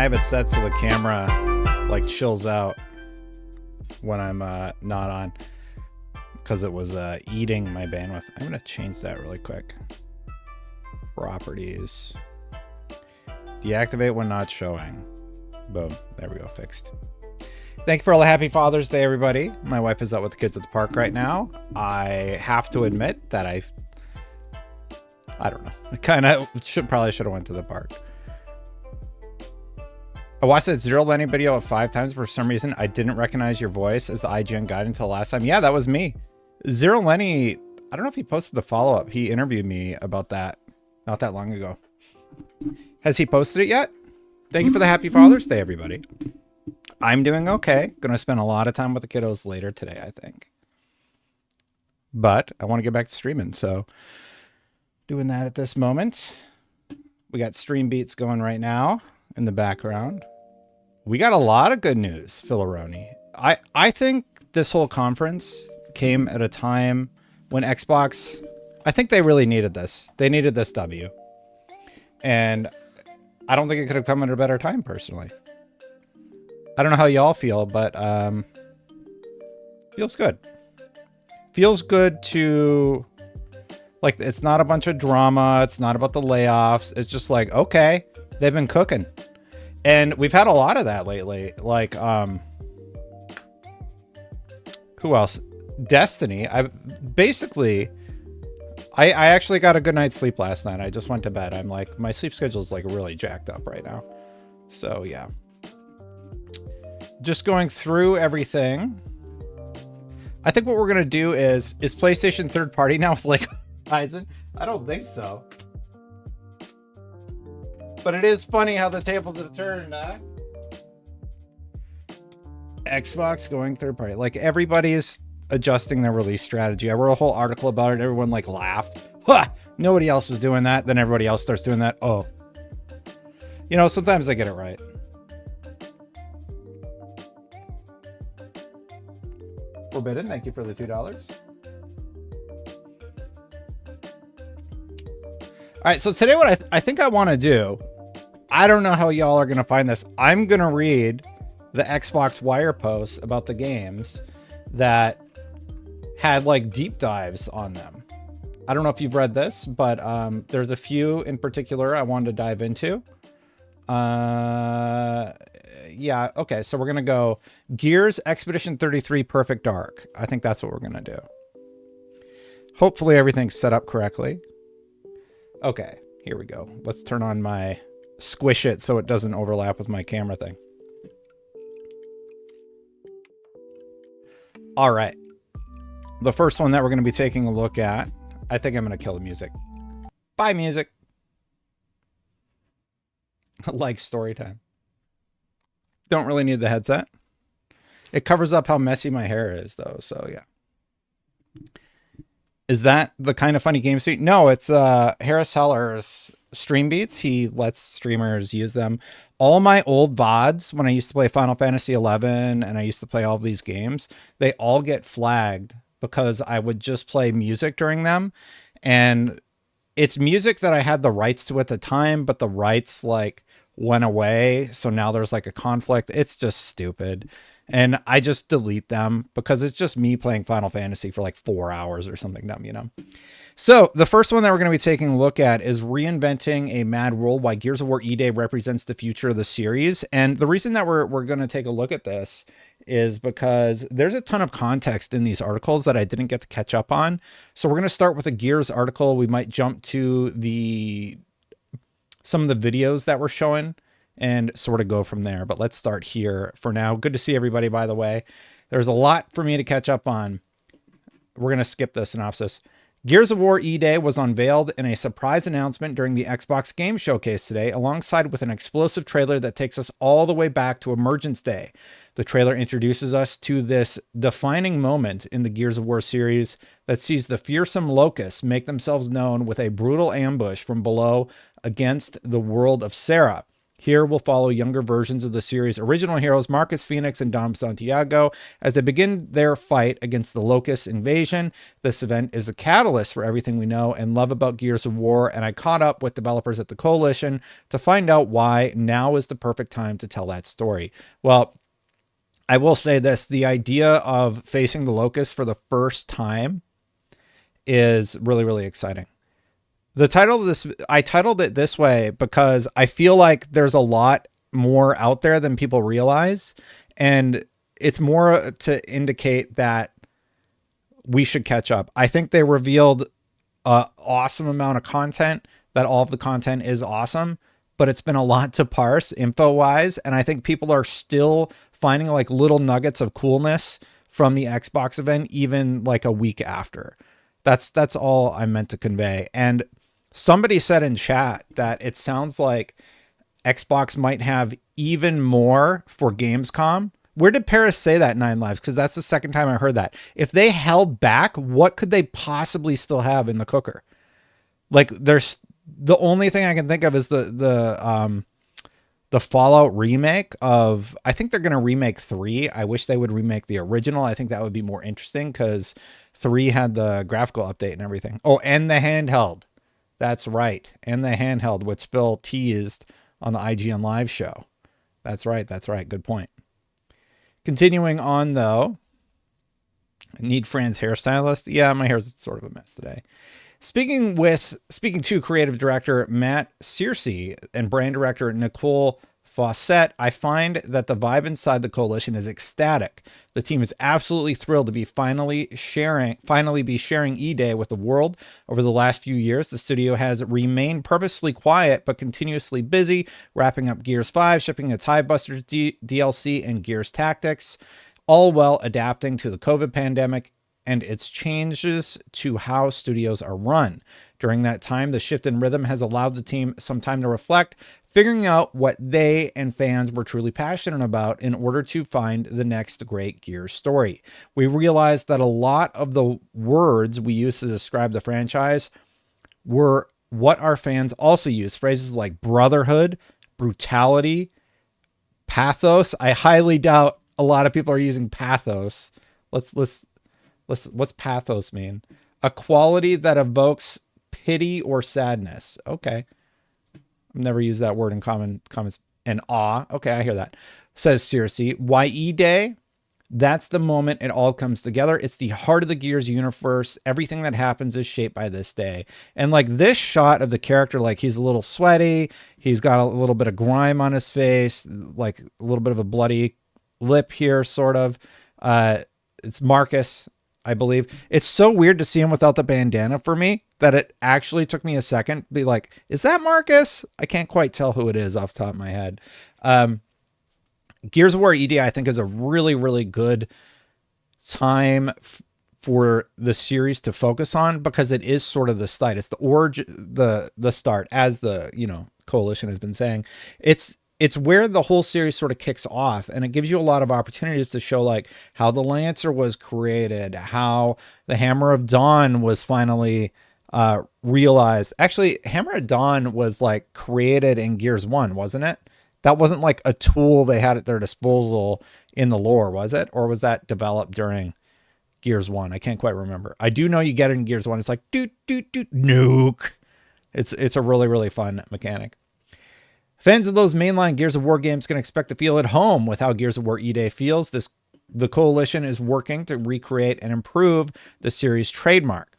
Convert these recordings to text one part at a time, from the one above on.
I have it set so the camera like chills out when I'm not on, because it was eating my bandwidth. I'm gonna change that really quick. Properties. Deactivate when not showing. Boom. There we go. Fixed. Thank you for all the happy Father's Day, everybody. My wife is out with the kids at the park right now. I have to admit that I don't know. I kind of probably should have went to the park. I watched that Zero Lenny video 5 times. For some reason, I didn't recognize your voice as the IGN guide until last time. Yeah, that was me. Zero Lenny, I don't know if he posted the follow-up. He interviewed me about that not that long ago. Has he posted it yet? Thank you for the happy Father's Day, everybody. I'm doing okay. Gonna spend a lot of time with the kiddos later today, I think. But I want to get back to streaming, so doing that at this moment. We got stream beats going right now in the background. We got a lot of good news, Filaroni. I think this whole conference came at a time when Xbox, I think they really needed this. They needed this W. And I don't think it could have come at a better time, personally. I don't know how y'all feel, but feels good. Feels good to, like, it's not a bunch of drama. It's not about the layoffs. It's just like, okay, they've been cooking. And we've had a lot of that lately. Like, who else? Destiny. I actually got a good night's sleep last night. I just went to bed. I'm like, my sleep schedule is like really jacked up right now. So yeah. Just going through everything. I think what we're going to do is PlayStation third party now with like Horizon? I don't think so. But it is funny how the tables have turned, huh? Xbox going third party. Like, everybody is adjusting their release strategy. I wrote a whole article about it. Everyone like laughed. Ha! Nobody else was doing that. Then everybody else starts doing that. Oh. You know, sometimes I get it right. Forbidden, thank you for the $2. All right, so today what I think I want to do, I don't know how y'all are going to find this. I'm going to read the Xbox Wire posts about the games that had like deep dives on them. I don't know if you've read this, but there's a few in particular I wanted to dive into. Yeah, okay, so we're going to go Gears Expedition 33 Perfect Dark. I think that's what we're going to do. Hopefully everything's set up correctly. Okay, here we go. Let's turn on my squish it so it doesn't overlap with my camera thing. All right. The first one that we're going to be taking a look at, I think I'm going to kill the music. Bye, music. Like story time. Don't really need the headset. It covers up how messy my hair is, though, so yeah. Is that the kind of funny game suite? No, it's Harris Heller's stream beats. He lets streamers use them. All my old VODs, when I used to play Final Fantasy 11 and I used to play all of these games, they all get flagged because I would just play music during them. And it's music that I had the rights to at the time, but the rights like went away. So now there's like a conflict. It's just stupid. And I just delete them because it's just me playing Final Fantasy for like 4 hours or something dumb, you know? So the first one that we're going to be taking a look at is Reinventing a Mad World, why Gears of War E-Day represents the future of the series. And the reason that we're going to take a look at this is because there's a ton of context in these articles that I didn't get to catch up on. So we're going to start with a Gears article. We might jump to some of the videos that we're showing and sort of go from there. But let's start here for now. Good to see everybody, by the way. There's a lot for me to catch up on. We're going to skip the synopsis. Gears of War E-Day was unveiled in a surprise announcement during the Xbox Game Showcase today, alongside with an explosive trailer that takes us all the way back to Emergence Day. The trailer introduces us to this defining moment in the Gears of War series that sees the fearsome locusts make themselves known with a brutal ambush from below against the world of Sarah. Here we'll follow younger versions of the series' original heroes, Marcus Phoenix and Dom Santiago, as they begin their fight against the Locust invasion. This event is a catalyst for everything we know and love about Gears of War, and I caught up with developers at the Coalition to find out why now is the perfect time to tell that story. Well, I will say this, the idea of facing the Locust for the first time is really, really exciting. The title of this, I titled it this way because I feel like there's a lot more out there than people realize. And it's more to indicate that we should catch up. I think they revealed an awesome amount of content, that all of the content is awesome, but it's been a lot to parse info wise. And I think people are still finding like little nuggets of coolness from the Xbox event, even like a week after. That's all I meant to convey. And somebody said in chat that it sounds like Xbox might have even more for Gamescom. Where did Paris say that, Nine Lives? Because that's the second time I heard that. If they held back, what could they possibly still have in the cooker? Like, there's the only thing I can think of is the Fallout remake of, I think they're going to remake 3. I wish they would remake the original. I think that would be more interesting because 3 had the graphical update and everything. Oh, and the handheld. That's right. And the handheld, which Phil teased on the IGN Live show. That's right. That's right. Good point. Continuing on, though. Need Fran's hairstylist. Yeah, my hair's sort of a mess today. Speaking to creative director Matt Searcy and brand director Nicole Fawcett, I find that the vibe inside the Coalition is ecstatic. The team is absolutely thrilled to be finally be sharing E-Day with the world. Over the last few years, the studio has remained purposely quiet but continuously busy, wrapping up Gears 5, shipping its Hivebusters DLC and Gears Tactics, all while adapting to the COVID pandemic and its changes to how studios are run. During that time, the shift in rhythm has allowed the team some time to reflect, figuring out what they and fans were truly passionate about in order to find the next great Gears story. We realized that a lot of the words we used to describe the franchise were what our fans also use. Phrases like brotherhood, brutality, pathos. I highly doubt a lot of people are using pathos. What's pathos mean? A quality that evokes pity or sadness. Okay. I've never used that word in comments. And awe. Okay, I hear that. Says Searcy. YE Day, that's the moment it all comes together. It's the heart of the Gears universe. Everything that happens is shaped by this day. And like this shot of the character, like he's a little sweaty. He's got a little bit of grime on his face, like a little bit of a bloody lip here, sort of. It's Marcus, I believe. It's so weird to see him without the bandana for me that it actually took me a second to be like, is that Marcus? I can't quite tell who it is off the top of my head. Gears of War ED, I think, is a really, really good time for the series to focus on because it is sort of the start. It's the origin, the start, as the, Coalition has been saying. It's where the whole series sort of kicks off, and it gives you a lot of opportunities to show like how the Lancer was created, how the Hammer of Dawn was finally realized. Actually, Hammer of Dawn was like created in Gears 1, wasn't it? That wasn't like a tool they had at their disposal in the lore, was it? Or was that developed during Gears 1? I can't quite remember. I do know you get it in Gears 1. It's like doot doot doot nuke. It's a really, really fun mechanic. Fans of those mainline Gears of War games can expect to feel at home with how Gears of War E-Day feels. The Coalition is working to recreate and improve the series' trademark.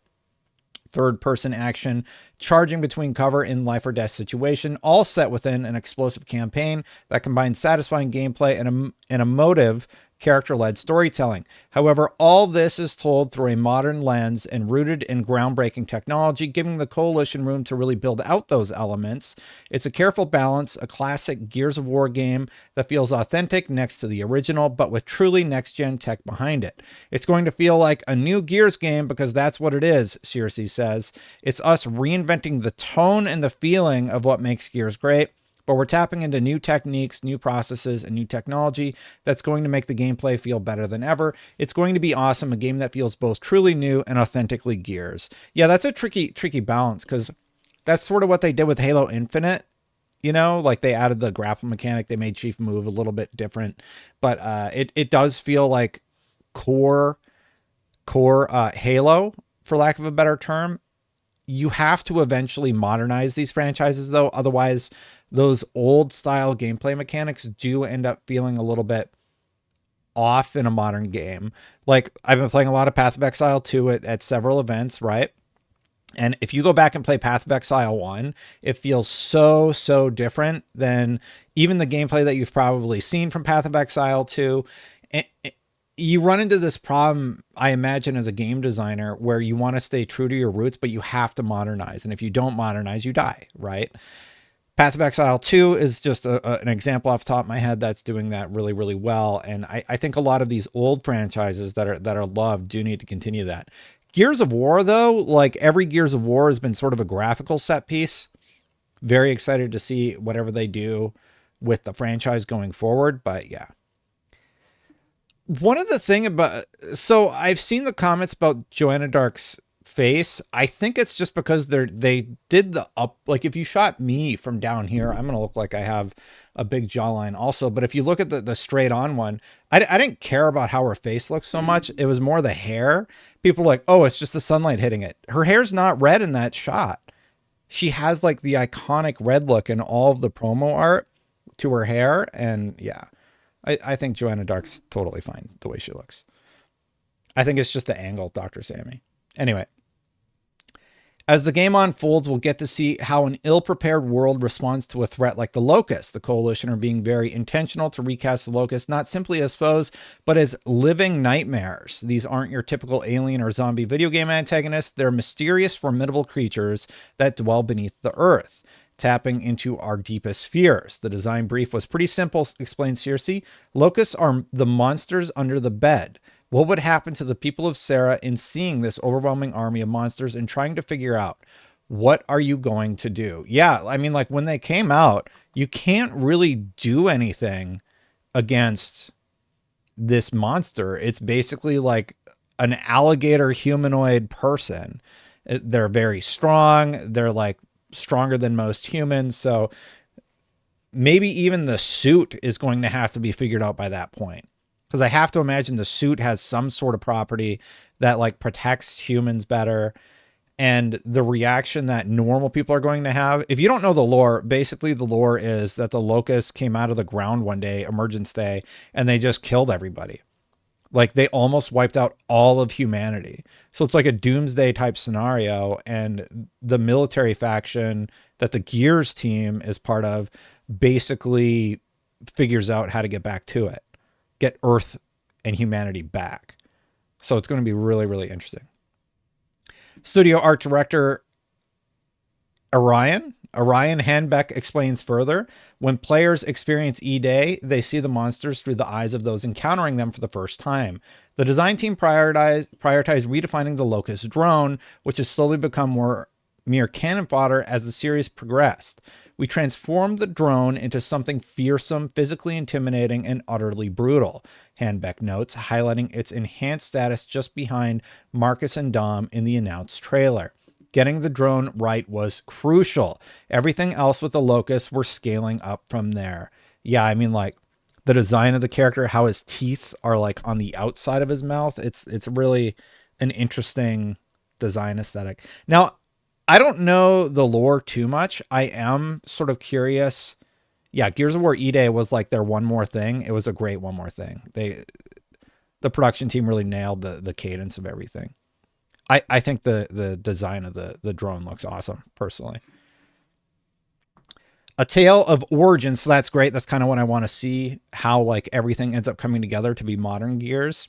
Third-person action, charging between cover in life or death situation, all set within an explosive campaign that combines satisfying gameplay and emotive character-led storytelling. However, all this is told through a modern lens and rooted in groundbreaking technology, giving the Coalition room to really build out those elements. It's a careful balance, a classic Gears of War game that feels authentic next to the original, but with truly next-gen tech behind it. It's going to feel like a new Gears game because that's what it is, Searcy says. It's us reinventing the tone and the feeling of what makes Gears great, but we're tapping into new techniques, new processes, and new technology that's going to make the gameplay feel better than ever. It's going to be awesome, a game that feels both truly new and authentically Gears. Yeah, that's a tricky balance because that's sort of what they did with Halo Infinite You know, like they added the grapple mechanic, they made Chief move a little bit different, but it does feel like core Halo, for lack of a better term. You have to eventually modernize these franchises, though. Otherwise, those old style gameplay mechanics do end up feeling a little bit off in a modern game. Like, I've been playing a lot of Path of Exile 2 at several events, right? And if you go back and play Path of Exile 1, it feels so different than even the gameplay that you've probably seen from Path of Exile 2. You run into this problem, I imagine, as a game designer, where you want to stay true to your roots, but you have to modernize. And if you don't modernize, you die, right? Path of Exile 2 is just an example off the top of my head that's doing that really well. And I think a lot of these old franchises that are loved do need to continue that. Gears of War, though, like every Gears of War has been sort of a graphical set piece. Very excited to see whatever they do with the franchise going forward. But yeah. One of the thing about, so I've seen the comments about Joanna Dark's face. I think it's just because they did the up, like if you shot me from down here, I'm going to look like I have a big jawline also. But if you look at the straight on one, I didn't care about how her face looks so much. It was more the hair. People were like, oh, it's just the sunlight hitting it. Her hair's not red in that shot. She has like the iconic red look in all of the promo art to her hair. And yeah, I think Joanna Dark's totally fine the way she looks. I think it's just the angle, Dr. Sammy. Anyway, as the game unfolds, we'll get to see how an ill-prepared world responds to a threat like the Locust. The Coalition are being very intentional to recast the Locust not simply as foes, but as living nightmares. These aren't your typical alien or zombie video game antagonists. They're mysterious, formidable creatures that dwell beneath the earth, tapping into our deepest fears. The design brief was pretty simple, explained Circe. Locusts are the monsters under the bed. What would happen to the people of Sarah in seeing this overwhelming army of monsters and trying to figure out, what are you going to do? Yeah, I mean, like when they came out, you can't really do anything against this monster. It's basically like an alligator humanoid person. They're very strong. They're like stronger than most humans. So maybe even the suit is going to have to be figured out by that point. Because I have to imagine the suit has some sort of property that like protects humans better. And the reaction that normal people are going to have, if you don't know the lore, basically the lore is that the Locust came out of the ground one day, Emergence Day, and they just killed everybody. Like they almost wiped out all of humanity. So it's like a doomsday type scenario. And the military faction that the Gears team is part of basically figures out how to get back to it. Get Earth and humanity back. So it's going to be really interesting. Studio art director Orion Hanbeck explains further. When players experience E-Day, they see the monsters through the eyes of those encountering them for the first time. The design team prioritized redefining the Locust drone, which has slowly become more mere cannon fodder as the series progressed. We transformed the drone into something fearsome, physically intimidating, and utterly brutal, Hanbeck notes, highlighting its enhanced status just behind Marcus and Dom in the announced trailer. Getting the drone right was crucial. Everything else with the Locust, we're scaling up from there. Yeah, I mean, like, the design of the character, how his teeth are, like, on the outside of his mouth, it's really an interesting design aesthetic. Now, I don't know the lore too much. I am sort of curious. Yeah, Gears of War E-Day was like their one more thing. It was a great one more thing. The production team really nailed the cadence of everything. I think the design of the drone looks awesome, personally. A tale of origins, so that's great. That's kind of what I want to see, how like everything ends up coming together to be modern Gears.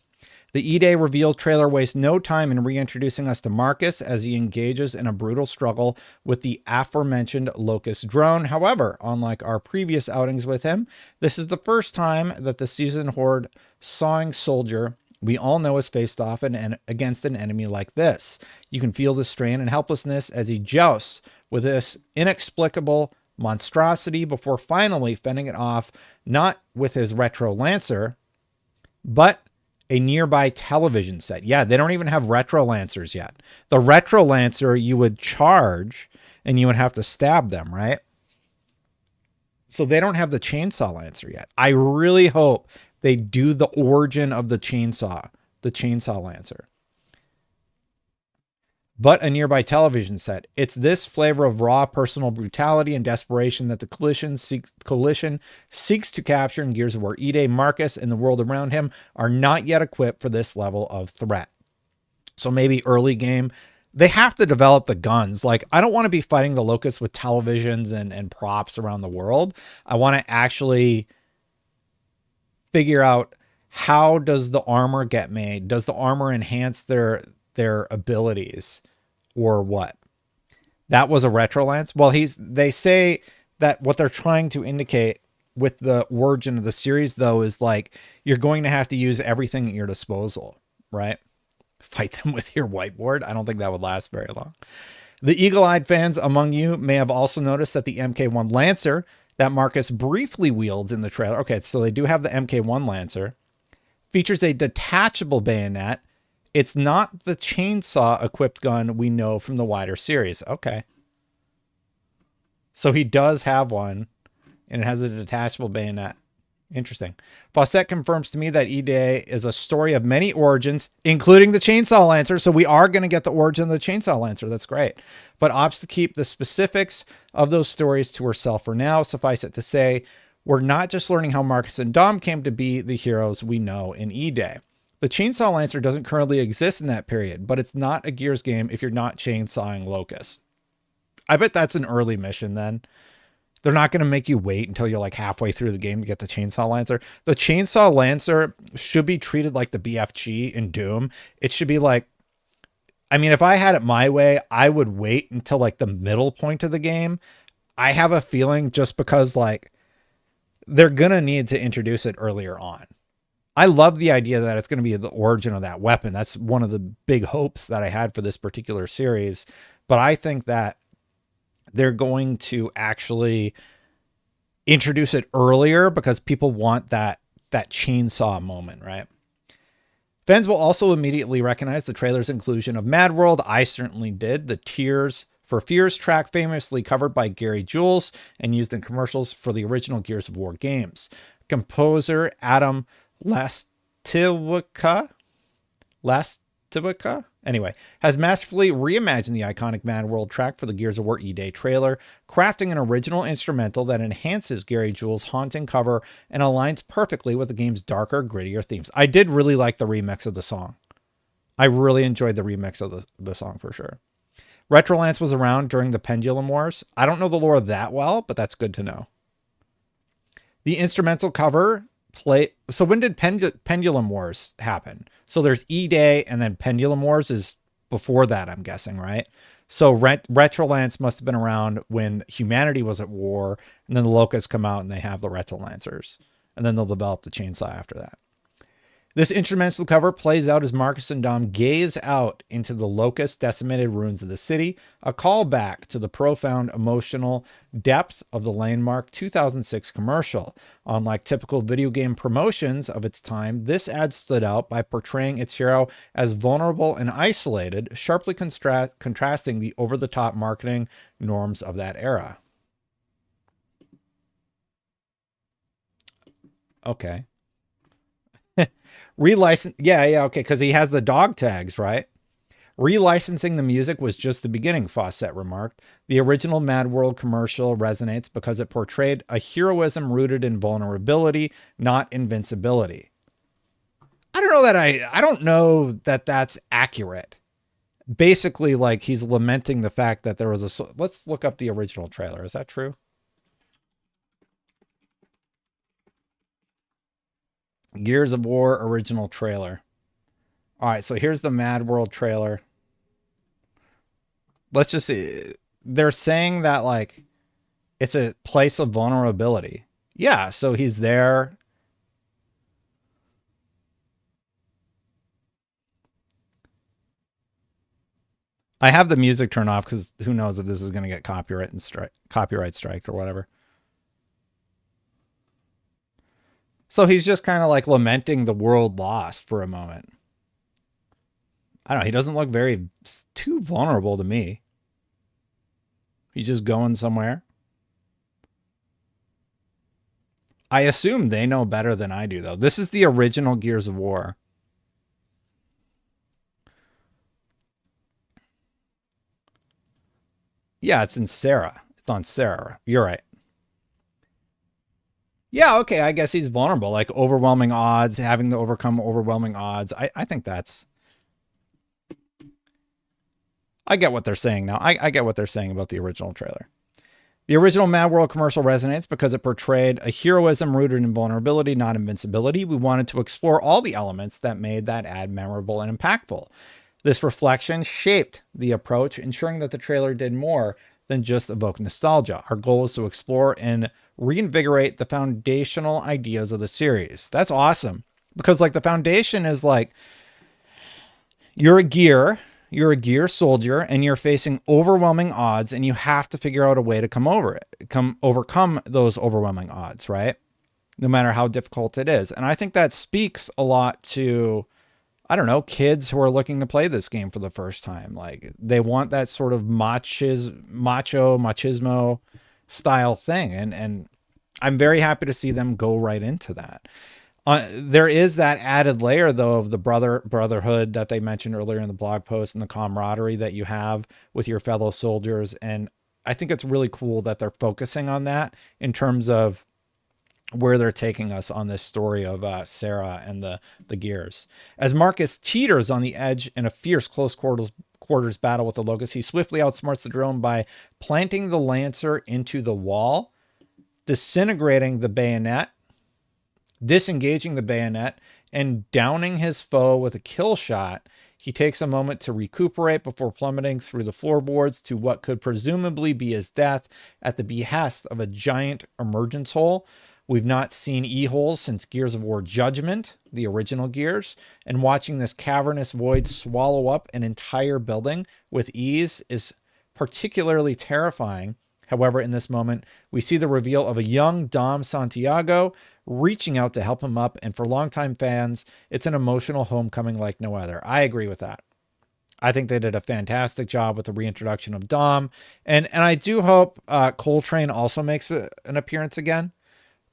The E-Day reveal trailer wastes no time in reintroducing us to Marcus as he engages in a brutal struggle with the aforementioned Locust drone. However, unlike our previous outings with him, this is the first time that the seasoned Horde sawing soldier we all know is faced off against an enemy like this. You can feel the strain and helplessness as he jousts with this inexplicable monstrosity before finally fending it off, not with his retro Lancer, but a nearby television set. Yeah, they don't even have retro Lancers yet. The retro Lancer, you would charge and you would have to stab them, right? So they don't have the Chainsaw Lancer yet. I really hope they do the origin of the Chainsaw Lancer. But a nearby television set. It's this flavor of raw personal brutality and desperation that the coalition seeks to capture in Gears of War. Ide, Marcus, and the world around him are not yet equipped for this level of threat. So maybe early game, they have to develop the guns. Like, I don't want to be fighting the Locusts with televisions and props around the world. I want to actually figure out, how does the armor get made? Does the armor enhance their abilities or what? That was a retro lance. Well, they say that what they're trying to indicate with the origin of the series, though, is like, you're going to have to use everything at your disposal, right? Fight them with your whiteboard. I don't think that would last very long. The eagle-eyed fans among you may have also noticed that the MK1 Lancer that Marcus briefly wields in the trailer. Okay, so they do have the MK1 Lancer. Features a detachable bayonet. It's not the chainsaw-equipped gun we know from the wider series. Okay. So he does have one, and it has a detachable bayonet. Interesting. Fawcett confirms to me that E-Day is a story of many origins, including the Chainsaw Lancer. So we are going to get the origin of the Chainsaw Lancer. That's great. But opts to keep the specifics of those stories to herself for now. Suffice it to say, we're not just learning how Marcus and Dom came to be the heroes we know in E-Day. The Chainsaw Lancer doesn't currently exist in that period, but it's not a Gears game if you're not chainsawing Locust. I bet that's an early mission then. They're not going to make you wait until you're like halfway through the game to get the Chainsaw Lancer. The Chainsaw Lancer should be treated like the BFG in Doom. It should be like, I mean, if I had it my way, I would wait until like the middle point of the game. I have a feeling just because like they're going to need to introduce it earlier on. I love the idea that it's going to be the origin of that weapon. That's one of the big hopes that I had for this particular series. But I think that they're going to actually introduce it earlier because people want that chainsaw moment, right? Fans will also immediately recognize the trailer's inclusion of Mad World. I certainly did. The Tears for Fears track, famously covered by Gary Jules and used in commercials for the original Gears of War games. Composer Adam Lastiwicza anyway, has masterfully reimagined the iconic Mad World track for the Gears of War E-Day trailer, crafting an original instrumental that enhances Gary Jules' haunting cover and aligns perfectly with the game's darker, grittier themes. I did really like the remix of the song. I really enjoyed the remix of the song for sure. Retrolance was around during the Pendulum Wars. I don't know the lore that well, but that's good to know. The instrumental cover so when did Pendulum Wars happen? So there's E-Day and then Pendulum Wars is before that, I'm guessing, right? So Retrolance must have been around when humanity was at war, and then the Locusts come out and they have the Retrolancers, and then they'll develop the chainsaw after that. This instrumental cover plays out as Marcus and Dom gaze out into the locust decimated ruins of the city, a callback to the profound emotional depth of the landmark 2006 commercial. Unlike typical video game promotions of its time, this ad stood out by portraying its hero as vulnerable and isolated, sharply contrasting the over-the-top marketing norms of that era. Okay. Relicense, yeah, okay, because he has the dog tags, right? Relicensing the music was just the beginning, Fawcett remarked. The original Mad World commercial resonates because it portrayed a heroism rooted in vulnerability, not invincibility. I don't know that I don't know that that's accurate. Basically, like, he's lamenting the fact that there was a... Let's look up the original trailer. Is that true? Gears of War original trailer. All right, so here's the Mad World trailer. Let's just see. They're saying that, like, it's a place of vulnerability. Yeah, so he's there. I have the music turned off because who knows if this is going to get copyright strike or whatever. So he's just kind of like lamenting the world lost for a moment. I don't know. He doesn't look too vulnerable to me. He's just going somewhere. I assume they know better than I do, though. This is the original Gears of War. Yeah, it's in Sarah. It's on Sarah. You're right. Yeah, okay. I guess he's vulnerable, like overwhelming odds, having to overcome overwhelming odds. I think that's. I get what they're saying now. I get what they're saying about the original trailer. The original Mad World commercial resonates because it portrayed a heroism rooted in vulnerability, not invincibility. We wanted to explore all the elements that made that ad memorable and impactful. This reflection shaped the approach, ensuring that the trailer did more than just evoke nostalgia. Our goal is to explore and reinvigorate the foundational ideas of the series. That's awesome. Because like the foundation is like you're a gear, you're a gear soldier and you're facing overwhelming odds and you have to figure out a way to overcome those overwhelming odds, right? No matter how difficult it is. And I think that speaks a lot to, I don't know, kids who are looking to play this game for the first time. Like they want that sort of machismo style thing. And I'm very happy to see them go right into that. There is that added layer, though, of the brotherhood that they mentioned earlier in the blog post and the camaraderie that you have with your fellow soldiers. And I think it's really cool that they're focusing on that in terms of where they're taking us on this story of Sarah and the Gears. As Marcus teeters on the edge in a fierce close quarters battle with the Locust, he swiftly outsmarts the drone by planting the Lancer into the wall, disintegrating the bayonet, disengaging the bayonet, and downing his foe with a kill shot. He takes a moment to recuperate before plummeting through the floorboards to what could presumably be his death at the behest of a giant emergence hole. We've not seen E-holes since Gears of War Judgment, the original Gears, and watching this cavernous void swallow up an entire building with ease is particularly terrifying. However, in this moment, we see the reveal of a young Dom Santiago reaching out to help him up. And for longtime fans, it's an emotional homecoming like no other. I agree with that. I think they did a fantastic job with the reintroduction of Dom. And I do hope Coltrane also makes an appearance again.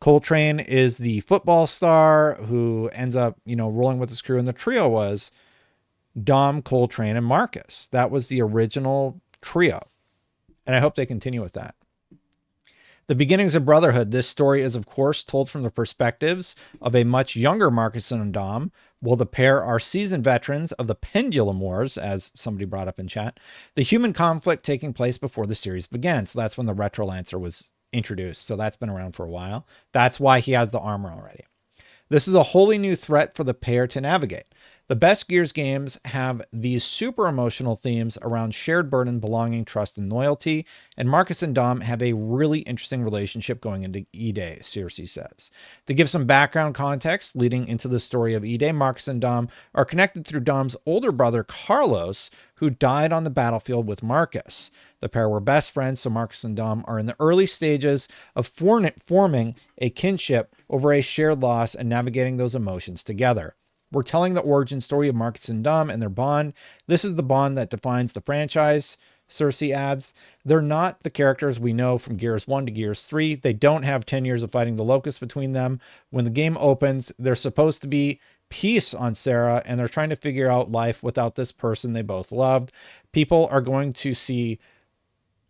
Coltrane is the football star who ends up, rolling with his crew. And the trio was Dom, Coltrane, and Marcus. That was the original trio. And I hope they continue with that. The beginnings of Brotherhood. This story is, of course, told from the perspectives of a much younger Marcus and Dom, while the pair are seasoned veterans of the Pendulum Wars, as somebody brought up in chat, the human conflict taking place before the series began. So that's when the Retro Lancer was introduced. So that's been around for a while. That's why he has the armor already. This is a wholly new threat for the pair to navigate. The best Gears games have these super emotional themes around shared burden, belonging, trust, and loyalty. And Marcus and Dom have a really interesting relationship going into E-Day, Cersei says. To give some background context leading into the story of E-Day, Marcus and Dom are connected through Dom's older brother, Carlos, who died on the battlefield with Marcus. The pair were best friends, so Marcus and Dom are in the early stages of forming a kinship over a shared loss and navigating those emotions together. We're telling the origin story of Marcus and Dom and their bond. This is the bond that defines the franchise, Cersei adds. They're not the characters we know from Gears 1 to Gears 3. They don't have 10 years of fighting the Locust between them. When the game opens, they're supposed to be peace on Sarah, and they're trying to figure out life without this person they both loved. People are going to see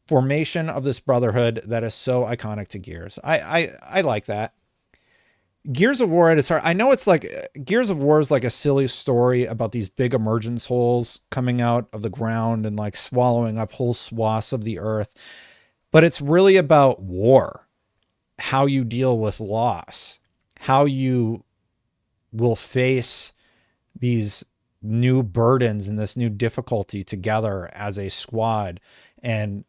formation of this brotherhood that is so iconic to Gears. I like that. Gears of War at its heart, I know it's like Gears of War is like a silly story about these big emergence holes coming out of the ground and like swallowing up whole swaths of the earth. But it's really about war, how you deal with loss, how you will face these new burdens and this new difficulty together as a squad. And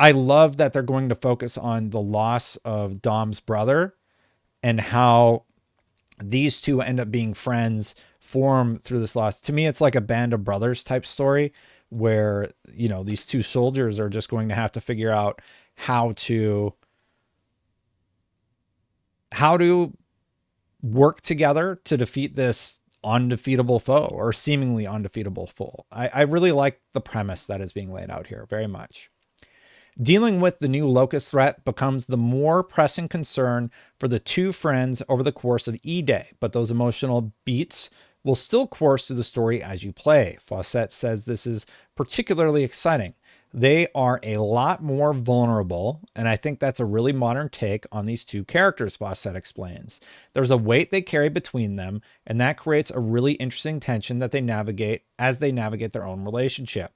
I love that they're going to focus on the loss of Dom's brother and how these two end up being friends, form through this loss. To me, it's like a Band of Brothers type story where, these two soldiers are just going to have to figure out how to work together to defeat this undefeatable foe or seemingly undefeatable foe. I really like the premise that is being laid out here very much. Dealing with the new Locust threat becomes the more pressing concern for the two friends over the course of E-Day, but those emotional beats will still course through the story as you play. Fawcett says this is particularly exciting. They are a lot more vulnerable, and I think that's a really modern take on these two characters, Fawcett explains. There's a weight they carry between them, and that creates a really interesting tension that they navigate as they navigate their own relationship.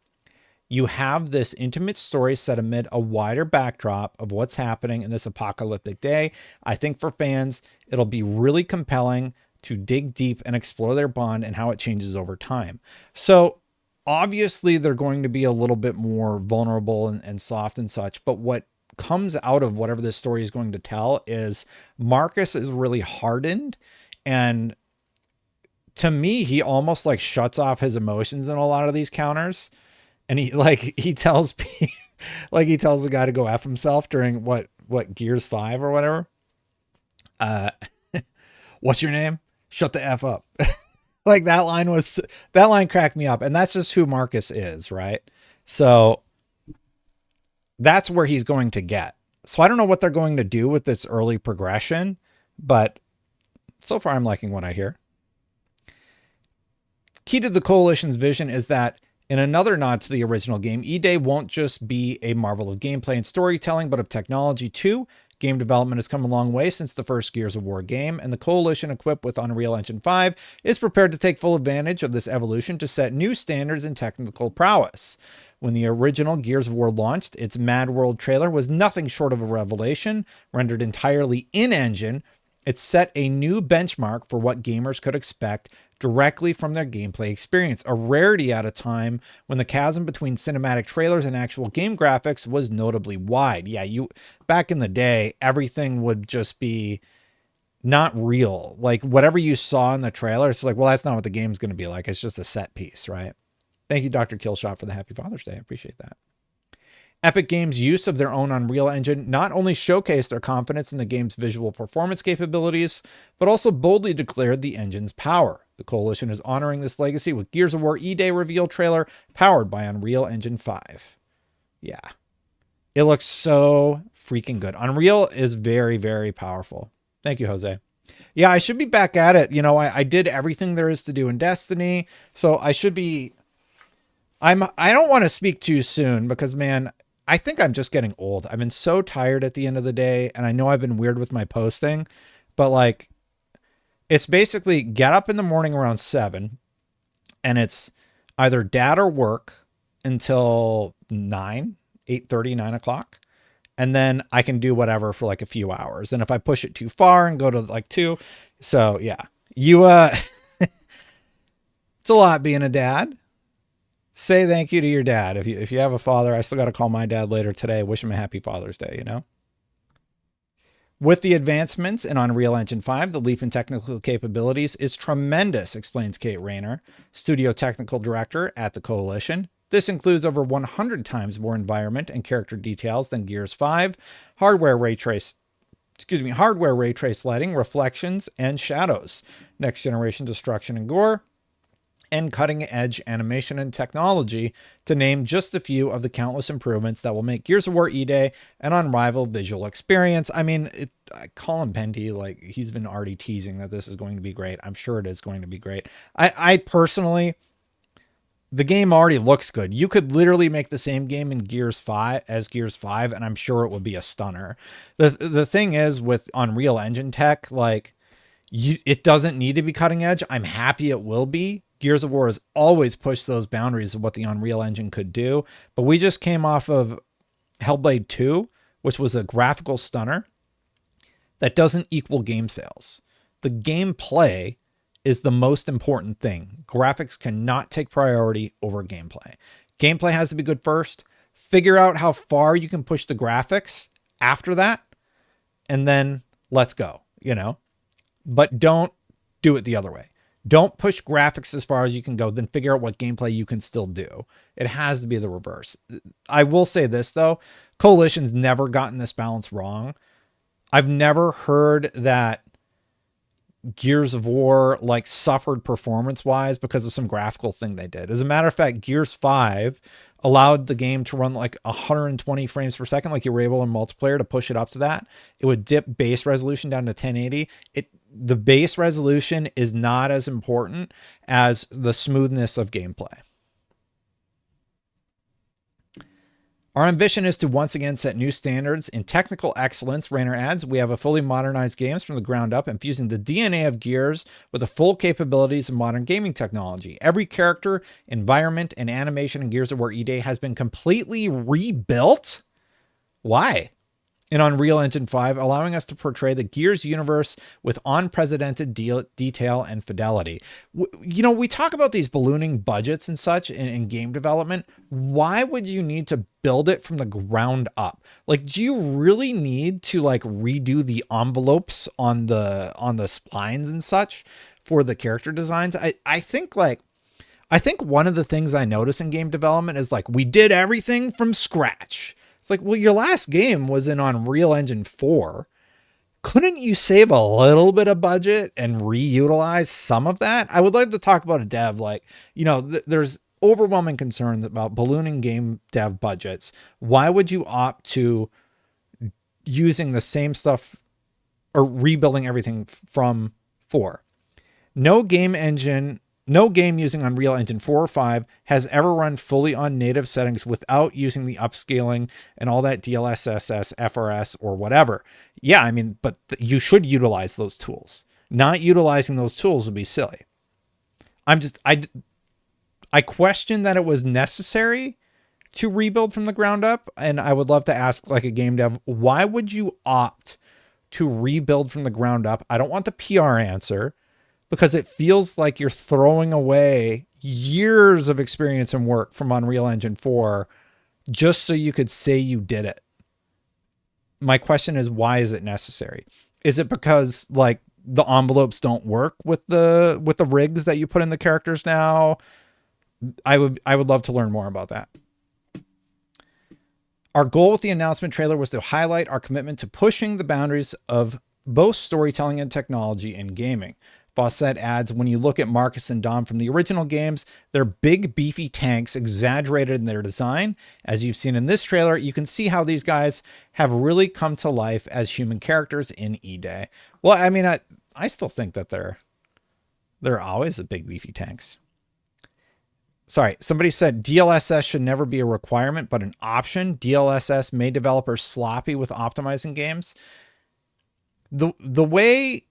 You have this intimate story set amid a wider backdrop of what's happening in this apocalyptic day. I think for fans, it'll be really compelling to dig deep and explore their bond and how it changes over time. So obviously they're going to be a little bit more vulnerable and soft and such, but what comes out of whatever this story is going to tell is Marcus is really hardened, and to me, he almost like shuts off his emotions in a lot of these counters. And he tells me, like he tells the guy to go F himself during what Gears 5 or whatever. Uh, what's your name? Shut the F up. Like that line cracked me up. And that's just who Marcus is, right? So that's where he's going to get. So I don't know what they're going to do with this early progression, but so far I'm liking what I hear. Key to the Coalition's vision is that in another nod to the original game, E-Day won't just be a marvel of gameplay and storytelling, but of technology too. Game development has come a long way since the first Gears of War game, and the Coalition, equipped with Unreal Engine 5, is prepared to take full advantage of this evolution to set new standards in technical prowess. When the original Gears of War launched, its Mad World trailer was nothing short of a revelation. Rendered entirely in-engine, it set a new benchmark for what gamers could expect directly from their gameplay experience, a rarity at a time when the chasm between cinematic trailers and actual game graphics was notably wide. Yeah, back in the day, everything would just be not real. Like whatever you saw in the trailer, it's like, well, that's not what the game's going to be like. It's just a set piece, right? Thank you, Dr. Killshot, for the Happy Father's Day. I appreciate that. Epic Games' use of their own Unreal Engine not only showcased their confidence in the game's visual performance capabilities, but also boldly declared the engine's power. The Coalition is honoring this legacy with Gears of War E-Day reveal trailer powered by Unreal Engine 5. Yeah. It looks so freaking good. Unreal is very, very powerful. Thank you, Jose. Yeah, I should be back at it. You know, I did everything there is to do in Destiny, so I should be... I don't want to speak too soon because, man, I think I'm just getting old. I've been so tired at the end of the day, and I know I've been weird with my posting, but like, it's basically get up in the morning around 7, and it's either dad or work until 9, 8:30, 9 o'clock. And then I can do whatever for like a few hours. And if I push it too far and go to like 2, so yeah, it's a lot being a dad. Say thank you to your dad. If you have a father, I still got to call my dad later today. Wish him a happy Father's Day, you know? With the advancements in Unreal Engine 5, the leap in technical capabilities is tremendous, explains Kate Rayner, studio technical director at the Coalition. This includes over 100 times more environment and character details than Gears 5, hardware ray trace lighting, reflections, and shadows, next generation destruction and gore, and cutting-edge animation and technology, to name just a few of the countless improvements that will make Gears of War E-Day an unrivaled visual experience. I mean, Colin Pendy, like, he's been already teasing that this is going to be great. I'm sure it is going to be great. I personally, the game already looks good. You could literally make the same game in Gears 5 as Gears 5, and I'm sure it would be a stunner. The thing is, with Unreal Engine tech, like, it doesn't need to be cutting edge. I'm happy it will be. Gears of War has always pushed those boundaries of what the Unreal Engine could do. But we just came off of Hellblade 2, which was a graphical stunner that doesn't equal game sales. The gameplay is the most important thing. Graphics cannot take priority over gameplay. Gameplay has to be good first. Figure out how far you can push the graphics after that, and then let's go, you know? But don't do it the other way. Don't push graphics as far as you can go, then figure out what gameplay you can still do. It has to be the reverse. I will say this, though. Coalition's never gotten this balance wrong. I've never heard that Gears of War like suffered performance-wise because of some graphical thing they did. As a matter of fact, Gears 5, allowed the game to run like 120 frames per second, like you were able in multiplayer to push it up to that, it would dip base resolution down to 1080. The base resolution is not as important as the smoothness of gameplay. Our ambition is to once again set new standards in technical excellence, Rainer adds. We have a fully modernized games from the ground up, infusing the DNA of Gears with the full capabilities of modern gaming technology. Every character, environment, and animation in Gears of War E-Day has been completely rebuilt. Why? In Unreal Engine 5, allowing us to portray the Gears universe with unprecedented detail and fidelity. We talk about these ballooning budgets and such in game development. Why would you need to build it from the ground up? Like, do you really need to like redo the envelopes on the splines and such for the character designs? I think one of the things I notice in game development is like, we did everything from scratch. It's like, well, your last game was in Unreal Engine 4. Couldn't you save a little bit of budget and reutilize some of that? I would like to talk about a dev like, there's overwhelming concerns about ballooning game dev budgets. Why would you opt to using the same stuff or rebuilding everything from 4? No game using Unreal Engine 4 or 5 has ever run fully on native settings without using the upscaling and all that DLSS, FRS, or whatever. Yeah, I mean, but you should utilize those tools. Not utilizing those tools would be silly. I question that it was necessary to rebuild from the ground up, and I would love to ask like a game dev, why would you opt to rebuild from the ground up? I don't want the PR answer, because it feels like you're throwing away years of experience and work from Unreal Engine 4 just so you could say you did it. My question is, why is it necessary? Is it because like the envelopes don't work with the rigs that you put in the characters now? I would love to learn more about that. Our goal with the announcement trailer was to highlight our commitment to pushing the boundaries of both storytelling and technology in gaming. Fawcett adds, when you look at Marcus and Dom from the original games, they're big, beefy tanks, exaggerated in their design. As you've seen in this trailer, you can see how these guys have really come to life as human characters in E-Day. Well, I mean, I still think that they're always the big, beefy tanks. Sorry, somebody said DLSS should never be a requirement, but an option. DLSS made developers sloppy with optimizing games. The way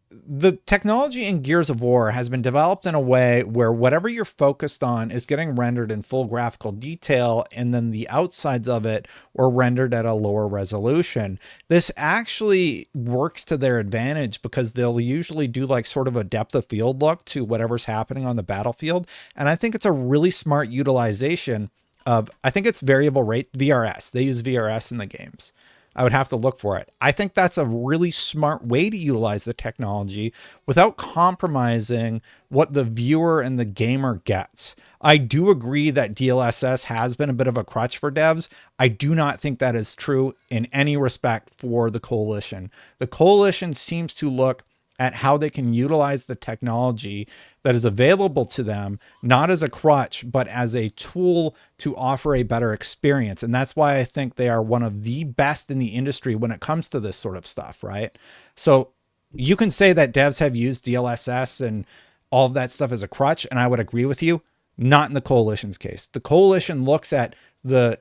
the technology in Gears of War has been developed in a way where whatever you're focused on is getting rendered in full graphical detail, and then the outsides of it are rendered at a lower resolution. This actually works to their advantage because they'll usually do like sort of a depth of field look to whatever's happening on the battlefield. And I think it's a really smart utilization of, I think it's variable rate VRS. They use VRS in the games. I would have to look for it. I think that's a really smart way to utilize the technology without compromising what the viewer and the gamer gets. I do agree that DLSS has been a bit of a crutch for devs. I do not think that is true in any respect for the Coalition. The Coalition seems to look at how they can utilize the technology that is available to them, not as a crutch, but as a tool to offer a better experience. And that's why I think they are one of the best in the industry when it comes to this sort of stuff, right? So you can say that devs have used DLSS and all of that stuff as a crutch, and I would agree with you. Not in the Coalition's case. The Coalition looks at the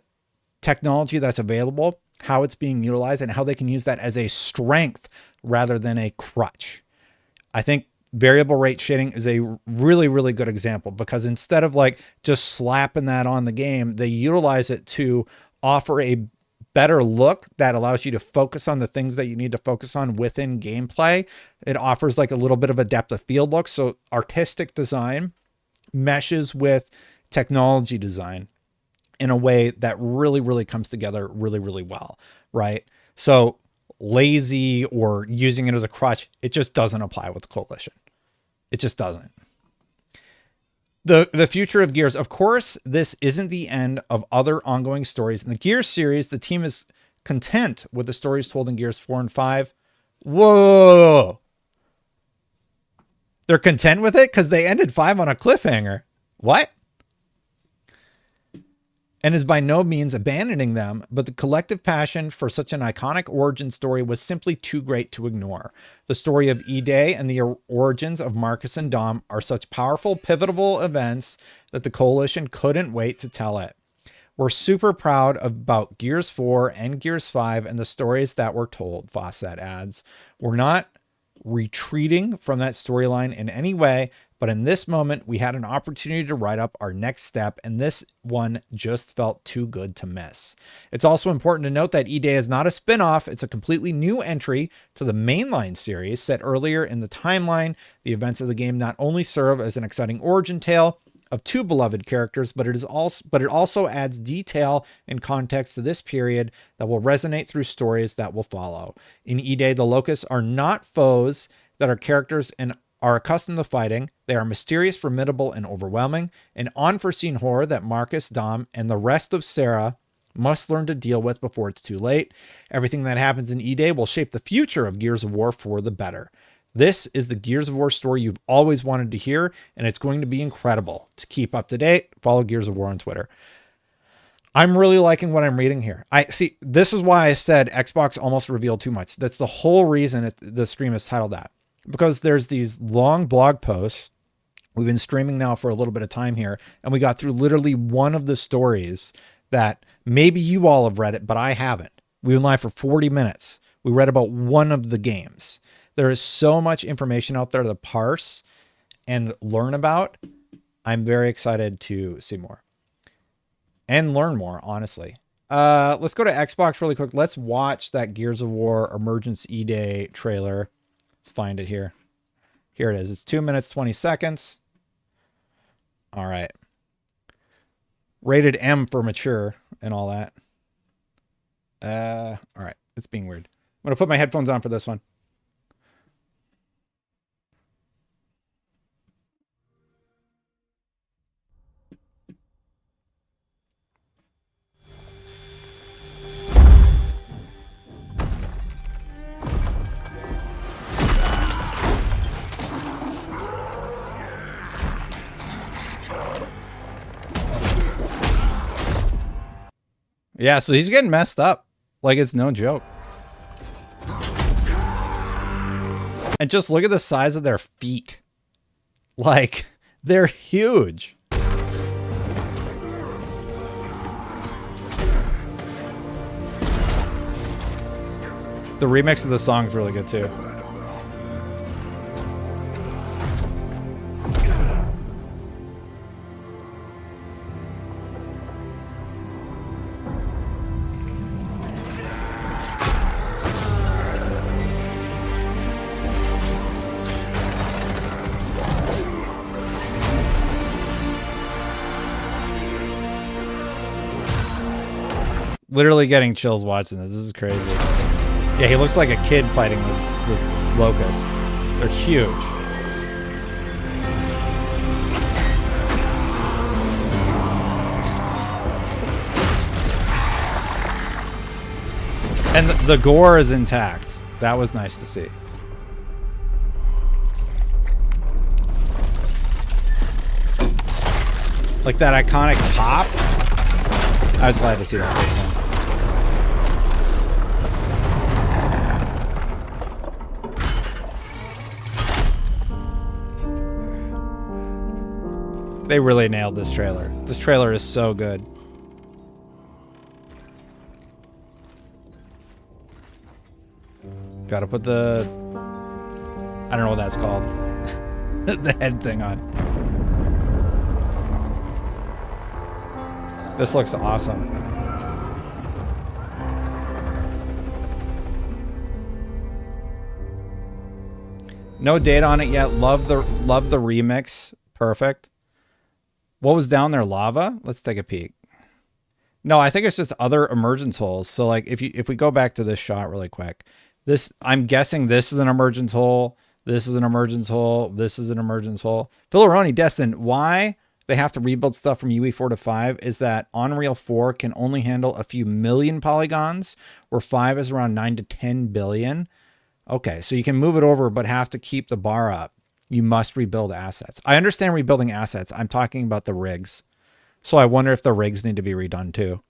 technology that's available, how it's being utilized, and how they can use that as a strength rather than a crutch. I think variable rate shading is a really, really good example, because instead of like just slapping that on the game, they utilize it to offer a better look that allows you to focus on the things that you need to focus on within gameplay. It offers like a little bit of a depth of field look. So artistic design meshes with technology design in a way that really, really comes together really, really well, right? So lazy or using it as a crutch, it just doesn't apply with the Coalition. It just doesn't. The future of Gears, of course, this isn't the end of other ongoing stories. In the Gears series, the team is content with the stories told in Gears 4 and 5. Whoa! They're content with it because they ended 5 on a cliffhanger. What? and is by no means abandoning them, but the collective passion for such an iconic origin story was simply too great to ignore. The story of E-Day and the origins of Marcus and Dom are such powerful, pivotal events that the Coalition couldn't wait to tell it. We're super proud about Gears 4 and Gears 5 and the stories that were told, Fawcett adds. We're not retreating from that storyline in any way, but in this moment, we had an opportunity to write up our next step, and this one just felt too good to miss. It's also important to note that E-Day is not a spin-off. It's a completely new entry to the mainline series set earlier in the timeline. The events of the game not only serve as an exciting origin tale of two beloved characters, but it also adds detail and context to this period that will resonate through stories that will follow. In E-Day, the Locusts are not foes that our characters are accustomed to fighting. They are mysterious, formidable, and overwhelming, an unforeseen horror that Marcus, Dom, and the rest of Sarah must learn to deal with before it's too late. Everything that happens in E-Day will shape the future of Gears of War for the better. This is the Gears of War story you've always wanted to hear, and it's going to be incredible. To keep up to date, follow Gears of War on Twitter. I'm really liking what I'm reading here. This is why I said Xbox almost revealed too much. That's the whole reason the stream is titled that. Because there's these long blog posts. We've been streaming now for a little bit of time here, and we got through literally one of the stories that maybe you all have read it, but I haven't. We've been live for 40 minutes. We read about one of the games. There is so much information out there to parse and learn about. I'm very excited to see more and learn more, honestly. Let's go to Xbox really quick. Let's watch that Gears of War Emergence E-Day trailer. Let's find it here. Here it is. It's 2 minutes, 20 seconds. All right. Rated M for mature and all that. All right. It's being weird. I'm going to put my headphones on for this one. Yeah, so he's getting messed up. Like, it's no joke. And just look at the size of their feet. Like, they're huge. The remix of the song is really good, too. Literally getting chills watching this. This is crazy. Yeah, he looks like a kid fighting the locusts. They're huge. And the gore is intact. That was nice to see. Like that iconic pop. I was glad to see that person. They really nailed this trailer. This trailer is so good. Gotta put the... I don't know what that's called. The head thing on. This looks awesome. No date on it yet. Love the remix. Perfect. What was down there? Lava? Let's take a peek. No, I think it's just other emergence holes. So like if we go back to this shot really quick, this, I'm guessing this is an emergence hole. This is an emergence hole. This is an emergence hole. Philoroni, Destin, why they have to rebuild stuff from UE4 to 5 is that Unreal 4 can only handle a few million polygons, where 5 is around 9 to 10 billion. Okay, so you can move it over, but have to keep the bar up. You must rebuild assets. I understand rebuilding assets. I'm talking about the rigs. So I wonder if the rigs need to be redone too.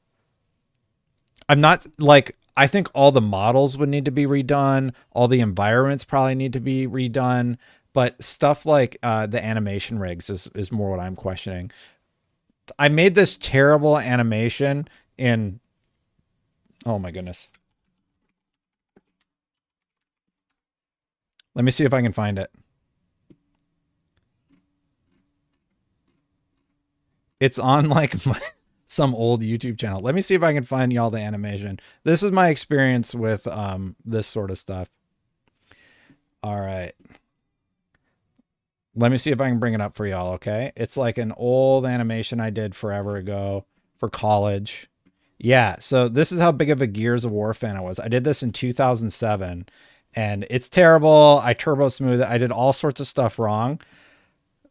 I'm not like, I think all the models would need to be redone. All the environments probably need to be redone. But stuff like the animation rigs is more what I'm questioning. I made this terrible animation in, oh my goodness. Let me see if I can find it. It's on like some old YouTube channel. Let me see if I can find y'all the animation. This is my experience with this sort of stuff. All right. Let me see if I can bring it up for y'all, okay? It's like an old animation I did forever ago for college. Yeah, so this is how big of a Gears of War fan I was. I did this in 2007, and it's terrible. I turbo smooth it. I did all sorts of stuff wrong.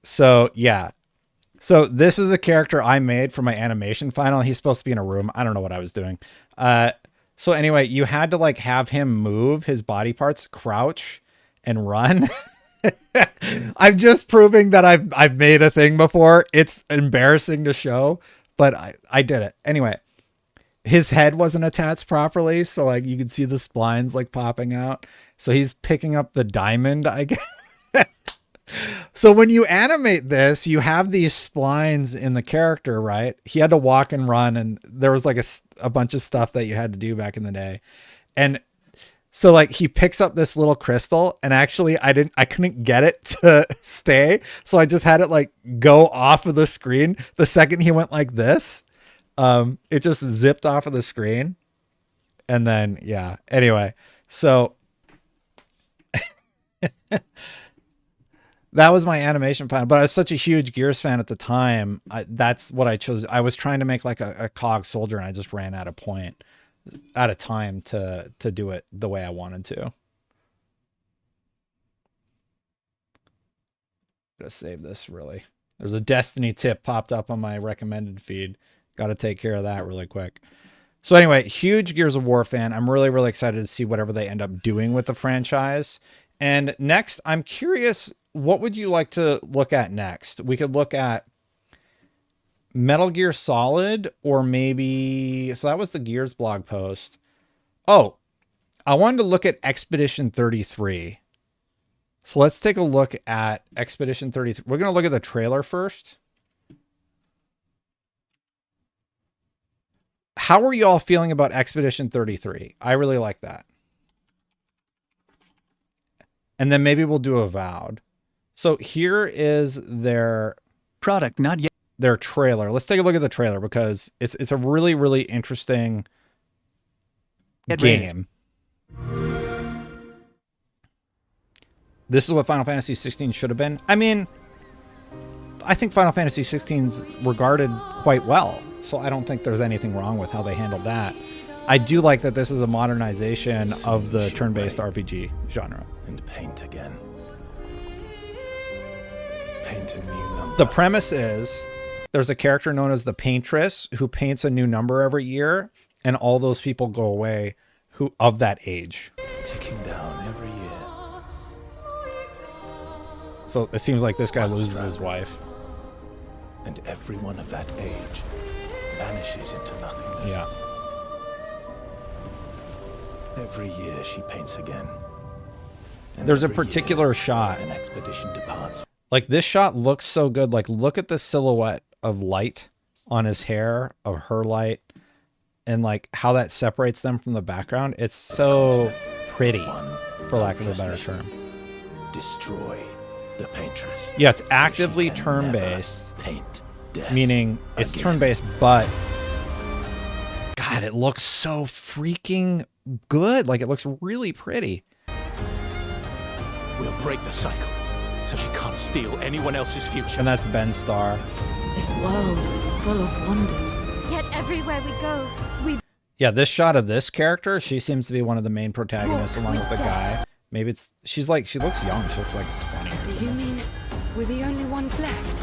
So, yeah. So this is a character I made for my animation final. He's supposed to be in a room. I don't know what I was doing. So anyway, you had to like have him move his body parts, crouch, and run. I'm just proving that I've made a thing before. It's embarrassing to show, but I did it. Anyway, his head wasn't attached properly, so like you could see the splines like popping out. So he's picking up the diamond, I guess. So when you animate this, you have these splines in the character, right? He had to walk and run, and there was like a bunch of stuff that you had to do back in the day. And so like he picks up this little crystal, and actually I couldn't get it to stay. So I just had it like go off of the screen. The second he went like this, it just zipped off of the screen. And then, yeah, anyway, so that was my animation plan, but I was such a huge Gears fan at the time. That's what I chose. I was trying to make like a cog soldier, and I just ran out of time to do it the way I wanted to. Gotta save this really. There's a Destiny tip popped up on my recommended feed. Got to take care of that really quick. So anyway, huge Gears of War fan. I'm really, really excited to see whatever they end up doing with the franchise. And next, I'm curious, what would you like to look at next? We could look at Metal Gear Solid, or maybe, so that was the Gears blog post. Oh, I wanted to look at Expedition 33. So let's take a look at Expedition 33. We're going to look at the trailer first. How are you all feeling about Expedition 33? I really like that. And then maybe we'll do Avowed. So here is their product, not yet. Their trailer. Let's take a look at the trailer because it's a really, really interesting game. This is what Final Fantasy 16 should have been. I mean, I think Final Fantasy 16's regarded quite well, so I don't think there's anything wrong with how they handled that. I do like that this is a modernization of the turn-based RPG genre. And paint again. Paint a new number. The premise is there's a character known as the Paintress who paints a new number every year, and all those people go away who of that age. Ticking down every year. So it seems like this guy loses his wife. And everyone of that age vanishes into nothingness. Yeah. Every year she paints again. And there's a every particular year, shot. an expedition departs. Like this shot looks so good. Like look at the silhouette of light on his hair, of her light, and like how that separates them from the background. It's so pretty, for lack of a better term. Destroy the Paintress. Yeah, it's actively turn-based, meaning it's turn-based, but God, it looks so freaking good. Like it looks really pretty. We'll break the cycle so she can't steal anyone else's future. And that's Ben Starr. This world is full of wonders. Yet everywhere we go, we... Yeah, this shot of this character, she seems to be one of the main protagonists along with the guy. Maybe it's, she looks young. She looks like 20 or something. Do you mean we're the only ones left?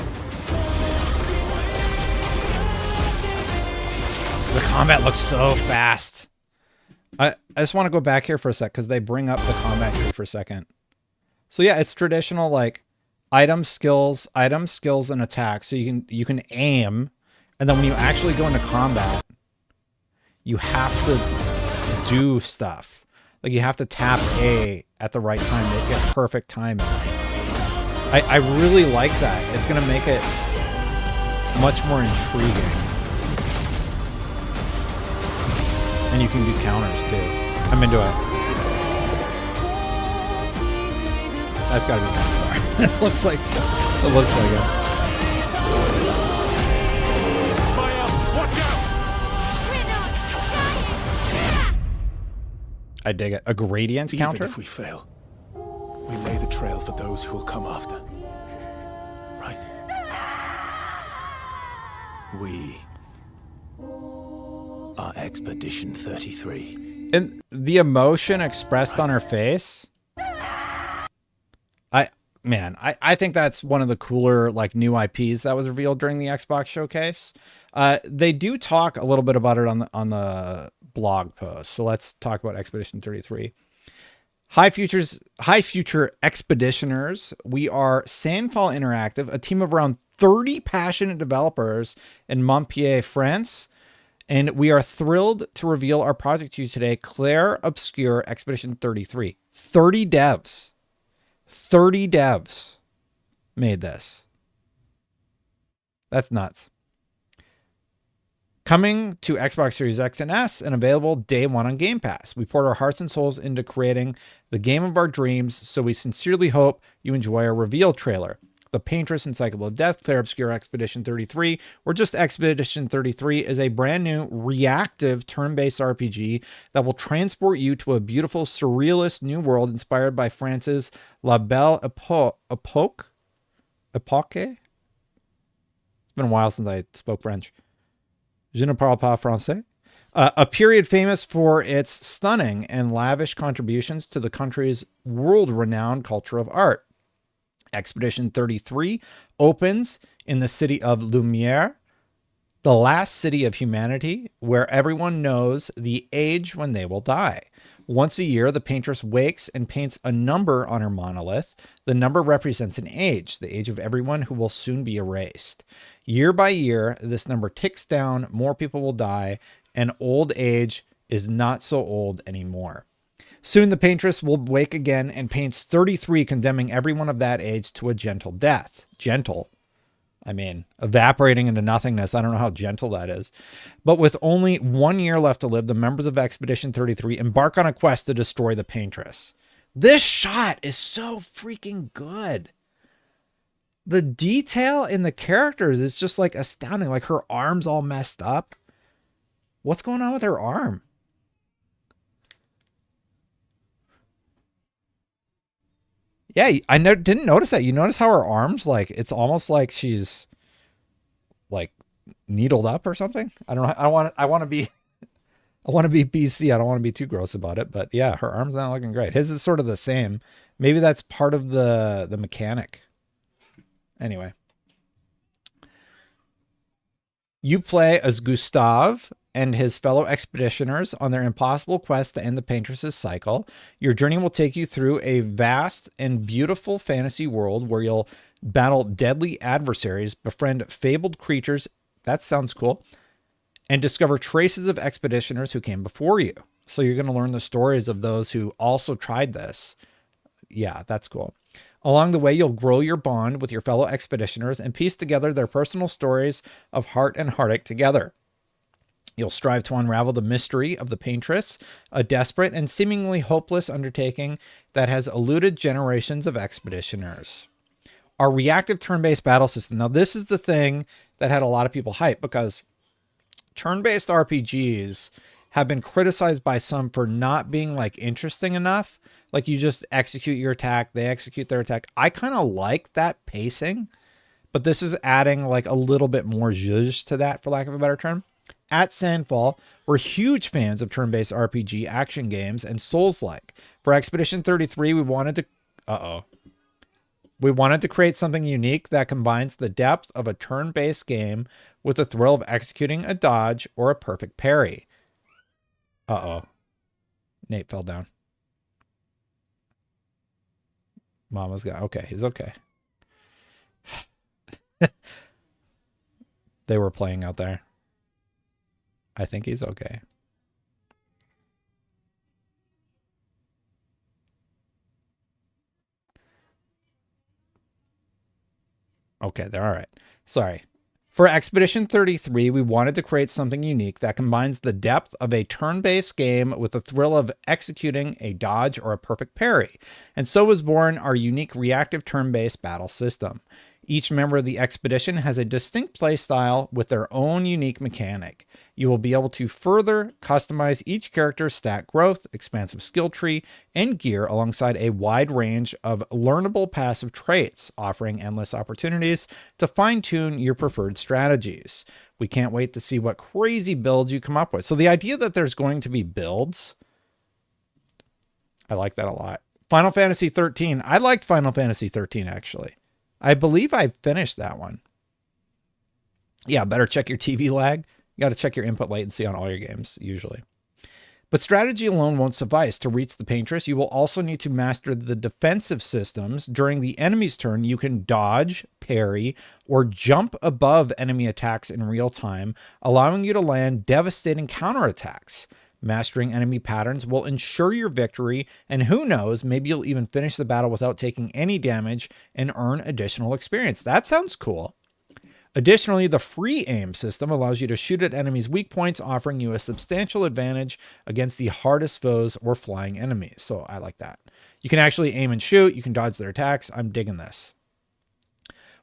The combat looks so fast. I just want to go back here for a sec because they bring up the combat tree for a second. So yeah, it's traditional like item skills and attack. So you can aim, And then when you actually go into combat, you have to do stuff. Like you have to tap A at the right time to get perfect timing. I really like that. It's going to make it much more intriguing. And you can do counters too. I'm into it. That's got to be 10-star. It looks like it. I dig it. A gradient counter? Even if we fail, we lay the trail for those who will come after. Right? We are Expedition 33. And the emotion expressed on her face. I think that's one of the cooler like new IPs that was revealed during the Xbox showcase. They do talk a little bit about it on the blog post. So let's talk about Expedition 33. Hi future expeditioners. We are Sandfall Interactive, a team of around 30 passionate developers in Montpellier, France. And we are thrilled to reveal our project to you today, Claire Obscure Expedition 33. 30 devs. 30 devs made this. That's nuts. Coming to Xbox Series X and S and available day one on Game Pass. We poured our hearts and souls into creating the game of our dreams, so we sincerely hope you enjoy our reveal trailer. The Paintress and Cycle of Death, Claire Obscure Expedition 33, or just Expedition 33, is a brand new reactive turn-based RPG that will transport you to a beautiful, surrealist new world inspired by France's La Belle Epoque? It's been a while since I spoke French. Je ne parle pas français. A period famous for its stunning and lavish contributions to the country's world-renowned culture of art. Expedition 33 opens in the city of Lumiere, the last city of humanity, where everyone knows the age when they will die. Once a year, the paintress wakes and paints a number on her monolith. The number represents an age, the age of everyone who will soon be erased. Year by year, this number ticks down, more people will die, and old age is not so old anymore. Soon the paintress will wake again and paints 33, condemning everyone of that age to a gentle death. Gentle. I mean, evaporating into nothingness. I don't know how gentle that is. But with only 1 year left to live, the members of Expedition 33 embark on a quest to destroy the paintress. This shot is so freaking good. The detail in the characters is just like astounding. Like her arm's all messed up. What's going on with her arm? Yeah, I didn't notice that. You notice how her arms, like, it's almost like she's like needled up or something. I don't know. I want to be PC. I don't want to be too gross about it, but yeah, her arm's not looking great. His is sort of the same. Maybe that's part of the mechanic. Anyway, you play as Gustave and his fellow expeditioners on their impossible quest to end the paintress's cycle. Your journey will take you through a vast and beautiful fantasy world where you'll battle deadly adversaries, befriend fabled creatures, that sounds cool, and discover traces of expeditioners who came before you. So you're going to learn the stories of those who also tried this. Yeah, that's cool. Along the way, you'll grow your bond with your fellow expeditioners and piece together their personal stories of heart and heartache together. You'll strive to unravel the mystery of the paintress, a desperate and seemingly hopeless undertaking that has eluded generations of expeditioners. Our reactive turn-based battle system. Now, this is the thing that had a lot of people hype because turn-based RPGs have been criticized by some for not being like interesting enough. Like you just execute your attack, they execute their attack. I kind of like that pacing, but this is adding like a little bit more zhuzh to that, for lack of a better term. At Sandfall, we're huge fans of turn-based RPG action games and Souls-like. For Expedition 33, we wanted to create something unique that combines the depth of a turn-based game with the thrill of executing a dodge or a perfect parry. Nate fell down. Mama's got... Okay, he's okay. they were playing out there. I think he's okay. Okay, they're all right. Sorry. For Expedition 33, we wanted to create something unique that combines the depth of a turn-based game with the thrill of executing a dodge or a perfect parry. And so was born our unique reactive turn-based battle system. Each member of the expedition has a distinct playstyle with their own unique mechanic. You will be able to further customize each character's stat growth, expansive skill tree, and gear alongside a wide range of learnable passive traits, offering endless opportunities to fine-tune your preferred strategies. We can't wait to see what crazy builds you come up with. So the idea that there's going to be builds, I like that a lot. Final Fantasy 13. I liked Final Fantasy 13, actually. I believe I finished that one. Yeah, better check your TV lag. You got to check your input latency on all your games, usually. But strategy alone won't suffice. To reach the paintress, you will also need to master the defensive systems. During the enemy's turn, you can dodge, parry, or jump above enemy attacks in real time, allowing you to land devastating counterattacks. Mastering enemy patterns will ensure your victory, and who knows, maybe you'll even finish the battle without taking any damage and earn additional experience. That sounds cool. Additionally, the free aim system allows you to shoot at enemies' weak points, offering you a substantial advantage against the hardest foes or flying enemies. So I like that. You can actually aim and shoot. You can dodge their attacks. I'm digging this.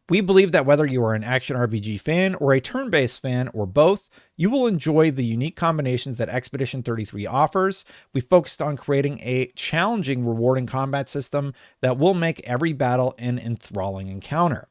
We believe that whether you are an action RPG fan or a turn-based fan or both, you will enjoy the unique combinations that Expedition 33 offers. We focused on creating a challenging, rewarding combat system that will make every battle an enthralling encounter.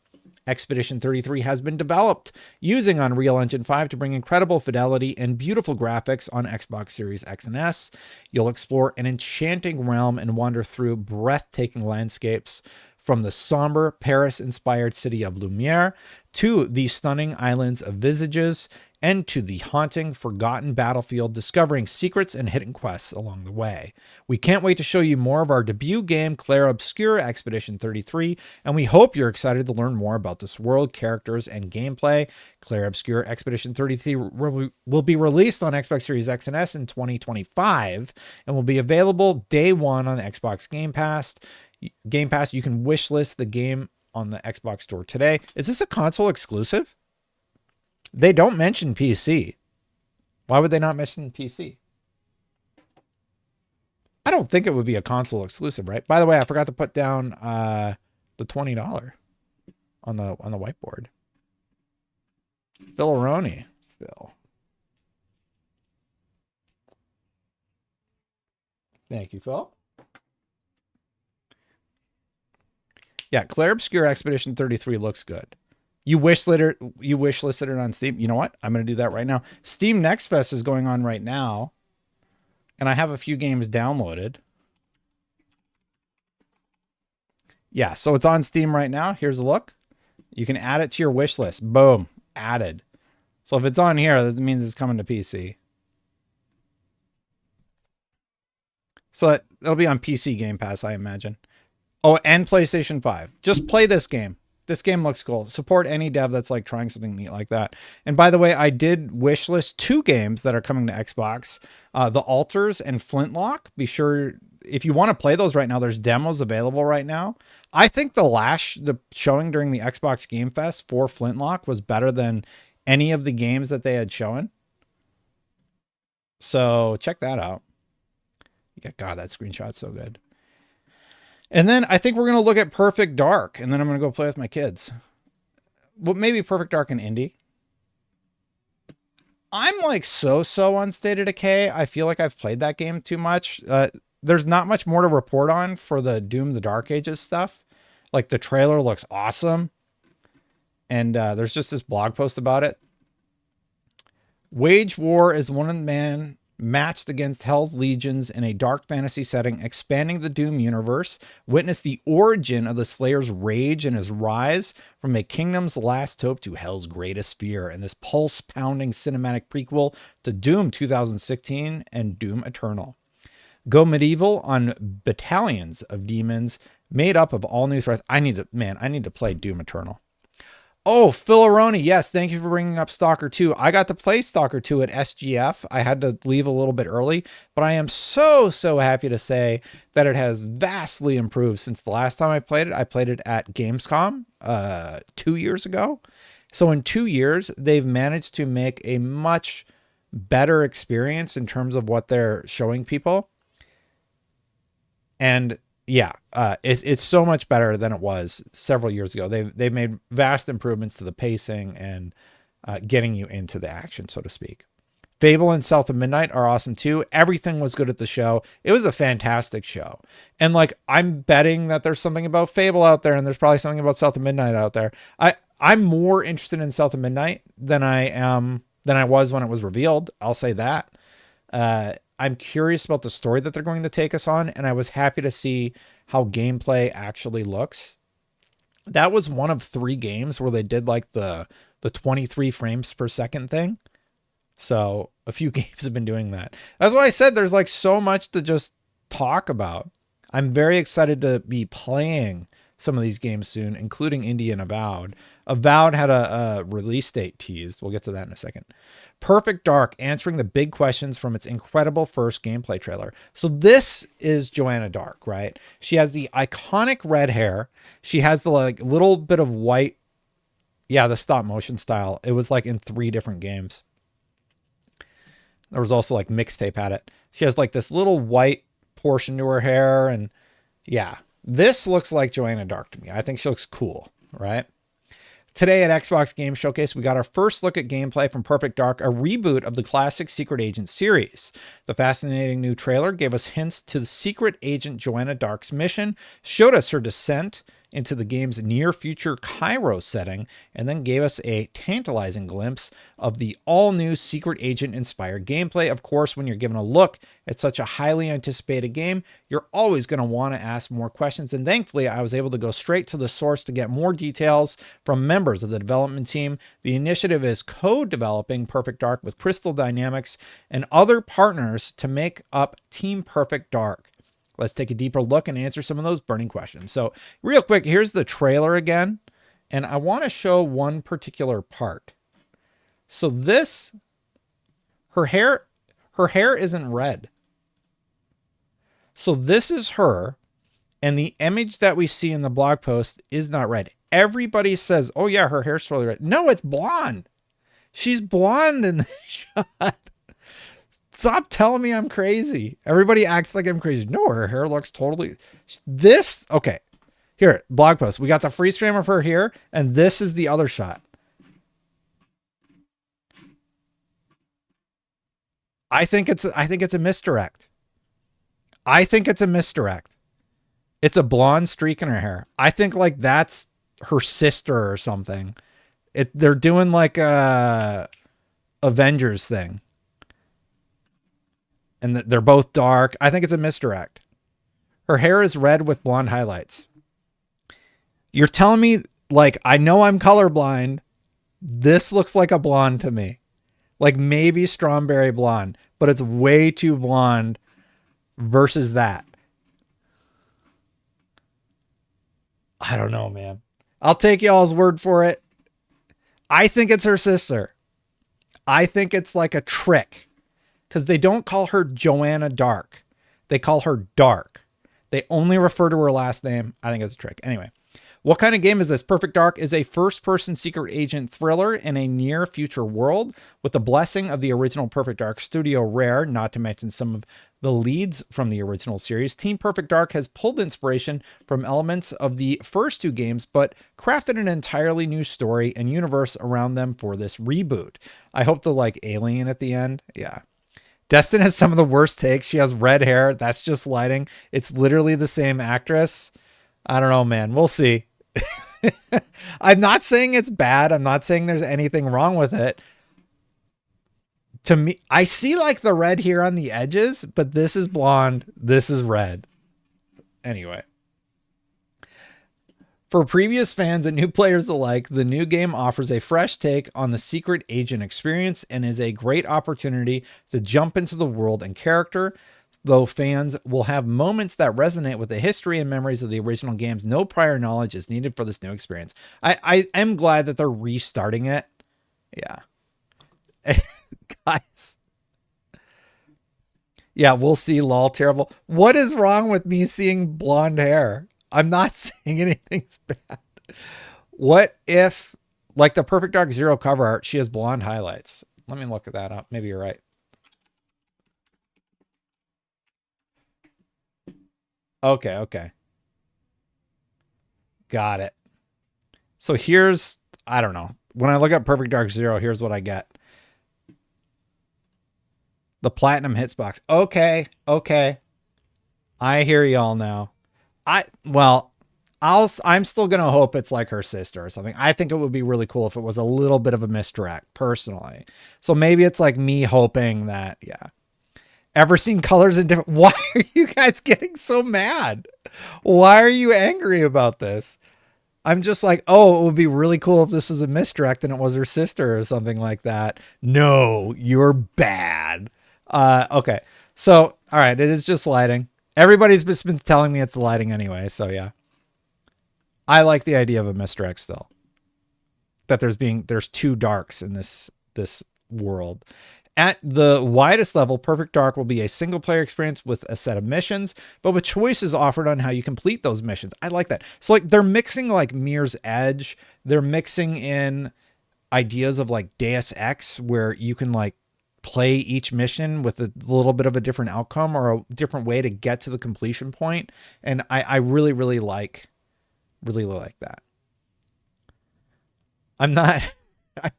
Expedition 33 has been developed using Unreal Engine 5 to bring incredible fidelity and beautiful graphics on Xbox Series X and S. You'll explore an enchanting realm and wander through breathtaking landscapes, from the somber Paris-inspired city of Lumiere to the stunning islands of Visages and to the haunting, forgotten battlefield, discovering secrets and hidden quests along the way. We can't wait to show you more of our debut game, Clair Obscur Expedition 33, and we hope you're excited to learn more about this world, characters, and gameplay. Clair Obscur Expedition 33 will be released on Xbox Series X and S in 2025 and will be available day one on Xbox Game Pass. You can wishlist the game on the Xbox Store today. Is this a console exclusive? They don't mention PC. Why would they not mention PC? I don't think it would be a console exclusive, right? By the way, I forgot to put down the $20 on the whiteboard. Phil Aroni. Phil. Thank you, Phil. Yeah, Clair Obscur Expedition 33 looks good. You wishlisted it on Steam. You know what? I'm going to do that right now. Steam Next Fest is going on right now, and I have a few games downloaded. Yeah, so it's on Steam right now. Here's a look. You can add it to your wish list. Boom, added. So if it's on here, that means it's coming to PC. So it'll be on PC Game Pass, I imagine. Oh, and PlayStation 5. Just play this game. This game looks cool. Support any dev that's like trying something neat like that. And by the way, I did wishlist 2 games that are coming to Xbox. The Altars and Flintlock. Be sure, if you want to play those right now, there's demos available right now. I think the showing during the Xbox Game Fest for Flintlock was better than any of the games that they had shown. So check that out. Yeah, God, that screenshot's so good. And then I think we're going to look at Perfect Dark, and then I'm going to go play with my kids. Well, maybe Perfect Dark and Indie. I'm like so-so on State of Decay. I feel like I've played that game too much. There's not much more to report on for the Doom the Dark Ages stuff. Like, the trailer looks awesome. And there's just this blog post about it. Wage war is one man matched against Hell's legions in a dark fantasy setting, expanding the Doom universe. Witness the origin of the Slayer's rage and his rise from a kingdom's last hope to Hell's greatest fear in this pulse-pounding cinematic prequel to Doom 2016 and Doom Eternal. Go medieval on battalions of demons made up of all new threats. I need to play Doom Eternal. Oh, Philaroni. Yes. Thank you for bringing up Stalker 2. I got to play Stalker 2 at SGF. I had to leave a little bit early, but I am so happy to say that it has vastly improved since the last time I played it. I played it at Gamescom 2 years ago. So in 2 years, they've managed to make a much better experience in terms of what they're showing people. And yeah, it's so much better than it was several years ago. They've made vast improvements to the pacing and getting you into the action, so to speak. Fable and South of Midnight are awesome too. Everything was good at the show. It was a fantastic show. And like, I'm betting that there's something about Fable out there, and there's probably something about South of Midnight out there. I'm more interested in South of Midnight than I was when it was revealed. I'll say that. I'm curious about the story that they're going to take us on, and I was happy to see how gameplay actually looks. That was one of 3 games where they did like the 23 frames per second thing. So a few games have been doing that. That's why I said there's like so much to just talk about. I'm very excited to be playing some of these games soon, including Indie and Avowed. Avowed had a release date teased. We'll get to that in a second. Perfect Dark, answering the big questions from its incredible first gameplay trailer. So this is Joanna Dark, right? She has the iconic red hair. She has the like little bit of white. Yeah, the stop motion style. It was like in 3 different games. There was also like Mixtape had it. She has like this little white portion to her hair. And yeah, this looks like Joanna Dark to me. I think she looks cool, right? Today at Xbox Game Showcase, we got our first look at gameplay from Perfect Dark, a reboot of the classic Secret Agent series. The fascinating new trailer gave us hints to the Secret Agent Joanna Dark's mission, showed us her descent into the game's near-future Cairo setting, and then gave us a tantalizing glimpse of the all-new Secret Agent-inspired gameplay. Of course, when you're given a look at such a highly anticipated game, you're always going to want to ask more questions, and thankfully, I was able to go straight to the source to get more details from members of the development team. The initiative is co-developing Perfect Dark with Crystal Dynamics and other partners to make up Team Perfect Dark. Let's take a deeper look and answer some of those burning questions. So real quick, here's the trailer again. And I want to show one particular part. So this, her hair isn't red. So this is her. And the image that we see in the blog post is not red. Everybody says, oh yeah, her hair's totally red. No, it's blonde. She's blonde in the shot. Stop telling me I'm crazy. Everybody acts like I'm crazy. No, her hair looks totally... This... Okay. Here, blog post. We got the freeze frame of her here, and this is the other shot. I think it's a misdirect. I think it's a misdirect. It's a blonde streak in her hair. I think like that's her sister or something. They're doing like a Avengers thing. And they're both dark. I think it's a misdirect. Her hair is red with blonde highlights. You're telling me, like, I know I'm colorblind. This looks like a blonde to me. Like maybe strawberry blonde, but it's way too blonde versus that. I don't know, man. I'll take y'all's word for it. I think it's her sister. I think it's like a trick. Because they don't call her Joanna Dark. They call her Dark. They only refer to her last name. I think it's a trick. Anyway, what kind of game is this? Perfect Dark is a first-person secret agent thriller in a near-future world with the blessing of the original Perfect Dark studio Rare, not to mention some of the leads from the original series. Team Perfect Dark has pulled inspiration from elements of the first 2 games, but crafted an entirely new story and universe around them for this reboot. I hope to like Alien at the end. Yeah. Destin has some of the worst takes. She has red hair. That's just lighting. It's literally the same actress. I don't know, man. We'll see. I'm not saying it's bad. I'm not saying there's anything wrong with it. To me, I see like the red here on the edges, but this is blonde. This is red. Anyway. For previous fans and new players alike, the new game offers a fresh take on the secret agent experience and is a great opportunity to jump into the world and character. though fans will have moments that resonate with the history and memories of the original games, no prior knowledge is needed for this new experience. I am glad that they're restarting it. Yeah. Guys. Yeah, we'll see. Lol, terrible. What is wrong with me seeing blonde hair? I'm not saying anything's bad. What if, like the Perfect Dark Zero cover art, she has blonde highlights? Let me look at that up. Maybe you're right. Okay. Got it. So here's, I don't know. When I look at Perfect Dark Zero, here's what I get. The platinum hits box. Okay. I hear y'all now. I'm still going to hope it's like her sister or something. I think it would be really cool if it was a little bit of a misdirect personally. So maybe it's like me hoping that, yeah. Ever seen colors in different? Why are you guys getting so mad? Why are you angry about this? I'm just like, oh, it would be really cool if this was a misdirect and it was her sister or something like that. No, you're bad. Okay. So, all right. It is just lighting. Everybody's just been telling me it's the lighting anyway. So yeah, I like the idea of a misdirect still, that there's two darks in this world. At the widest level, Perfect Dark will be a single player experience with a set of missions, but with choices offered on how you complete those missions. I like that. So like they're mixing like Mirror's Edge. They're mixing in ideas of like Deus Ex, where you can like play each mission with a little bit of a different outcome or a different way to get to the completion point. And I really like that. I'm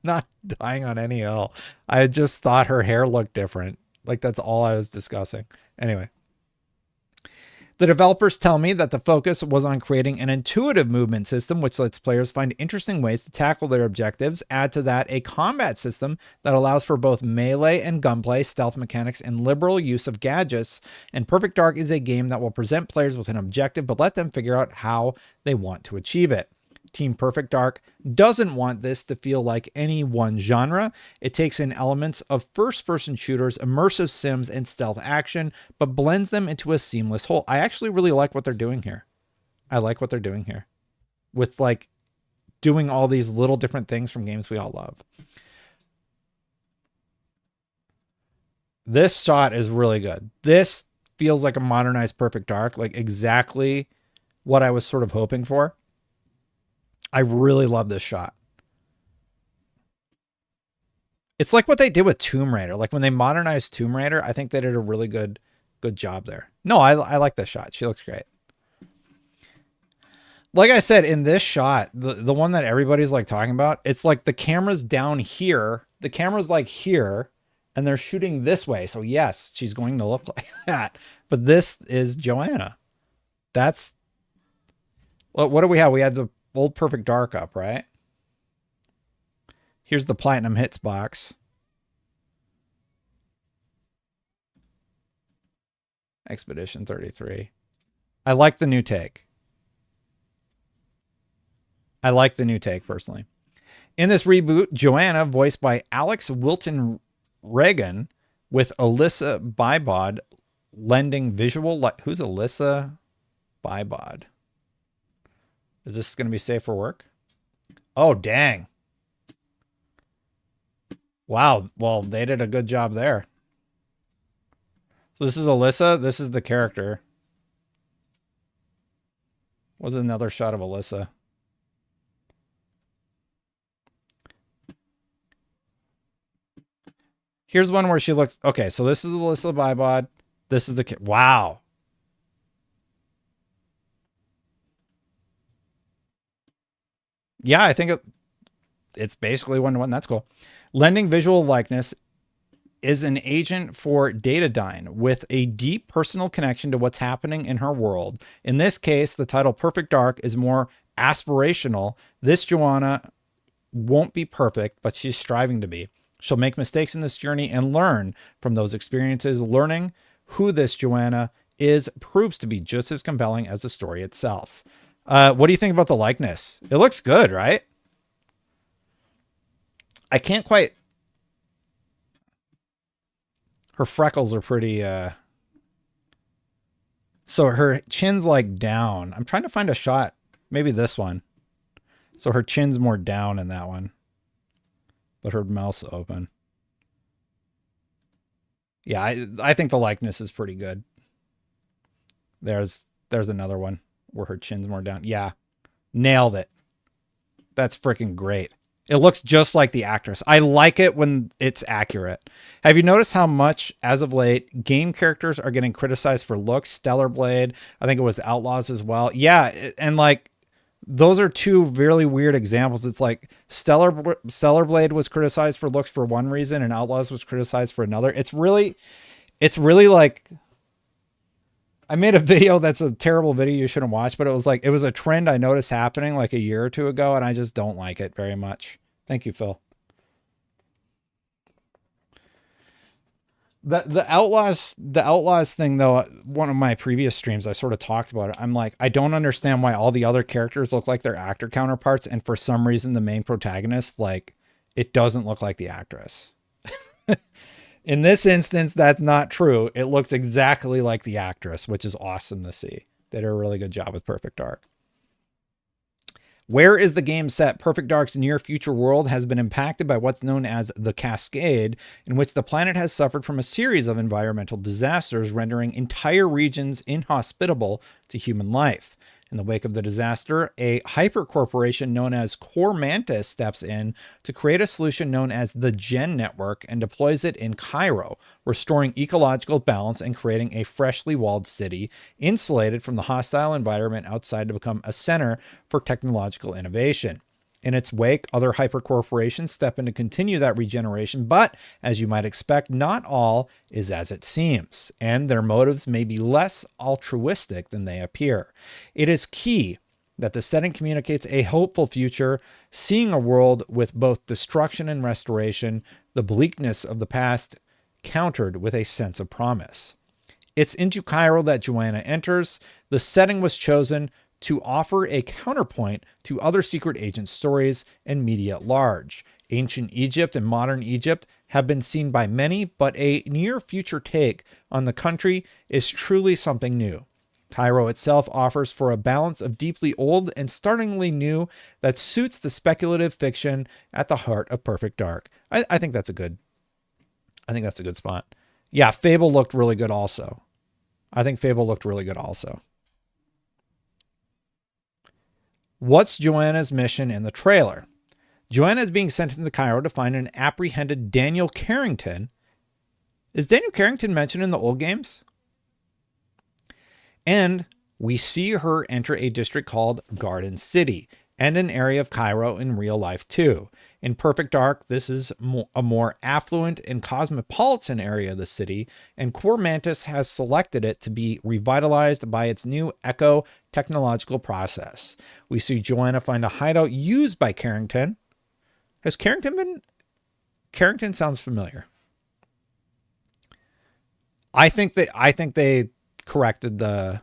not dying on any hill. I just thought her hair looked different. Like that's all I was discussing. Anyway, the developers tell me that the focus was on creating an intuitive movement system, which lets players find interesting ways to tackle their objectives. Add to that a combat system that allows for both melee and gunplay, stealth mechanics, and liberal use of gadgets. And Perfect Dark is a game that will present players with an objective, but let them figure out how they want to achieve it. Team Perfect Dark doesn't want this to feel like any one genre. It takes in elements of first-person shooters, immersive sims, and stealth action, but blends them into a seamless whole. I actually really like what they're doing here. With like doing all these little different things from games we all love. This shot is really good. This feels like a modernized Perfect Dark, like exactly what I was sort of hoping for. I really love this shot. It's like what they did with Tomb Raider. Like when they modernized Tomb Raider, I think they did a really good job there. No, I like this shot. She looks great. Like I said, in this shot, the one that everybody's like talking about, it's like the camera's down here. The camera's like here and they're shooting this way. So yes, she's going to look like that. But this is Joanna. That's, well, what do we have? We had the old Perfect Dark up, right? Here's the platinum hits box. Expedition 33. I like the new take. Personally. In this reboot, Joanna, voiced by Alex Wilton Reagan, with Alyssa Bybod lending visual light. Who's Alyssa Bybod? Is this going to be safe for work? Oh, dang. Wow. Well, they did a good job there. So this is Alyssa. This is the character. Was another shot of Alyssa. Here's one where she looks. Okay, so this is Alyssa Bybod. This is the kid. Wow. Yeah, I think it's basically one-to-one. That's cool. Lending visual likeness is an agent for Datadyne with a deep personal connection to what's happening in her world. In this case, the title Perfect Dark is more aspirational. This Joanna won't be perfect, but she's striving to be. She'll make mistakes in this journey and learn from those experiences. Learning who this Joanna is proves to be just as compelling as the story itself. What do you think about the likeness? It looks good, right? I can't quite. Her freckles are pretty So her chin's like down. I'm trying to find a shot. Maybe this one. So her chin's more down in that one. But her mouth's open. Yeah, I think the likeness is pretty good. There's another one where her chin's more down. Yeah, nailed it. That's freaking great. It looks just like the actress. I like it when it's accurate. Have you noticed how much, as of late, game characters are getting criticized for looks? Stellar Blade, I think it was Outlaws as well. Yeah, and like those are two really weird examples. It's like Stellar Blade was criticized for looks for one reason, and Outlaws was criticized for another. It's really like, I made a video that's a terrible video you shouldn't watch, but it was a trend I noticed happening like a year or two ago, and I just don't like it very much. Thank you, Phil. The Outlaws thing, though, one of my previous streams, I sort of talked about it. I'm like, I don't understand why all the other characters look like their actor counterparts, and for some reason the main protagonist, like, it doesn't look like the actress. In this instance, that's not true. It looks exactly like the actress, which is awesome to see. They did a really good job with Perfect Dark. Where is the game set? Perfect Dark's near future world has been impacted by what's known as the Cascade, in which the planet has suffered from a series of environmental disasters, rendering entire regions inhospitable to human life. In the wake of the disaster, a hypercorporation known as Core Mantis steps in to create a solution known as the Gen Network and deploys it in Cairo, restoring ecological balance and creating a freshly walled city insulated from the hostile environment outside to become a center for technological innovation. In its wake, other hypercorporations step in to continue that regeneration, but as you might expect, not all is as it seems, and their motives may be less altruistic than they appear. It is key that the setting communicates a hopeful future, seeing a world with both destruction and restoration, the bleakness of the past countered with a sense of promise. It's into Cairo that Joanna enters. The setting was chosen to offer a counterpoint to other secret agent stories and media at large. Ancient Egypt and modern Egypt have been seen by many, but a near future take on the country is truly something new. Cairo itself offers for a balance of deeply old and startlingly new that suits the speculative fiction at the heart of Perfect Dark. I think that's a good spot. Yeah, Fable looked really good also. What's Joanna's mission in the trailer? Joanna is being sent into Cairo to find an apprehended Daniel Carrington. Is Daniel Carrington mentioned in the old games? And we see her enter a district called Garden City and an area of Cairo in real life too. In Perfect Dark, this is a more affluent and cosmopolitan area of the city, and Core Mantis has selected it to be revitalized by its new Echo technological process. We see Joanna find a hideout used by Carrington. Has Carrington been... Carrington sounds familiar. I think they corrected the...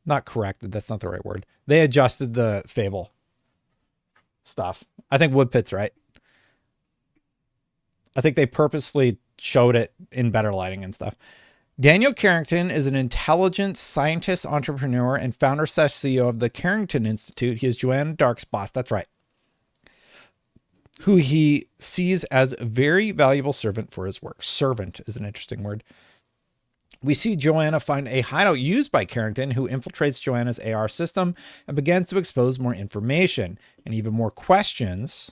Not corrected, that's not the right word. They adjusted the Fable stuff. I think Woodpit's right. I think they purposely showed it in better lighting and stuff. Daniel Carrington is an intelligent scientist, entrepreneur, and founder/CEO of the Carrington Institute. He is Joanna Dark's boss. That's right. Who he sees as a very valuable servant for his work. Servant is an interesting word. We see Joanna find a hideout used by Carrington, who infiltrates Joanna's AR system and begins to expose more information and even more questions.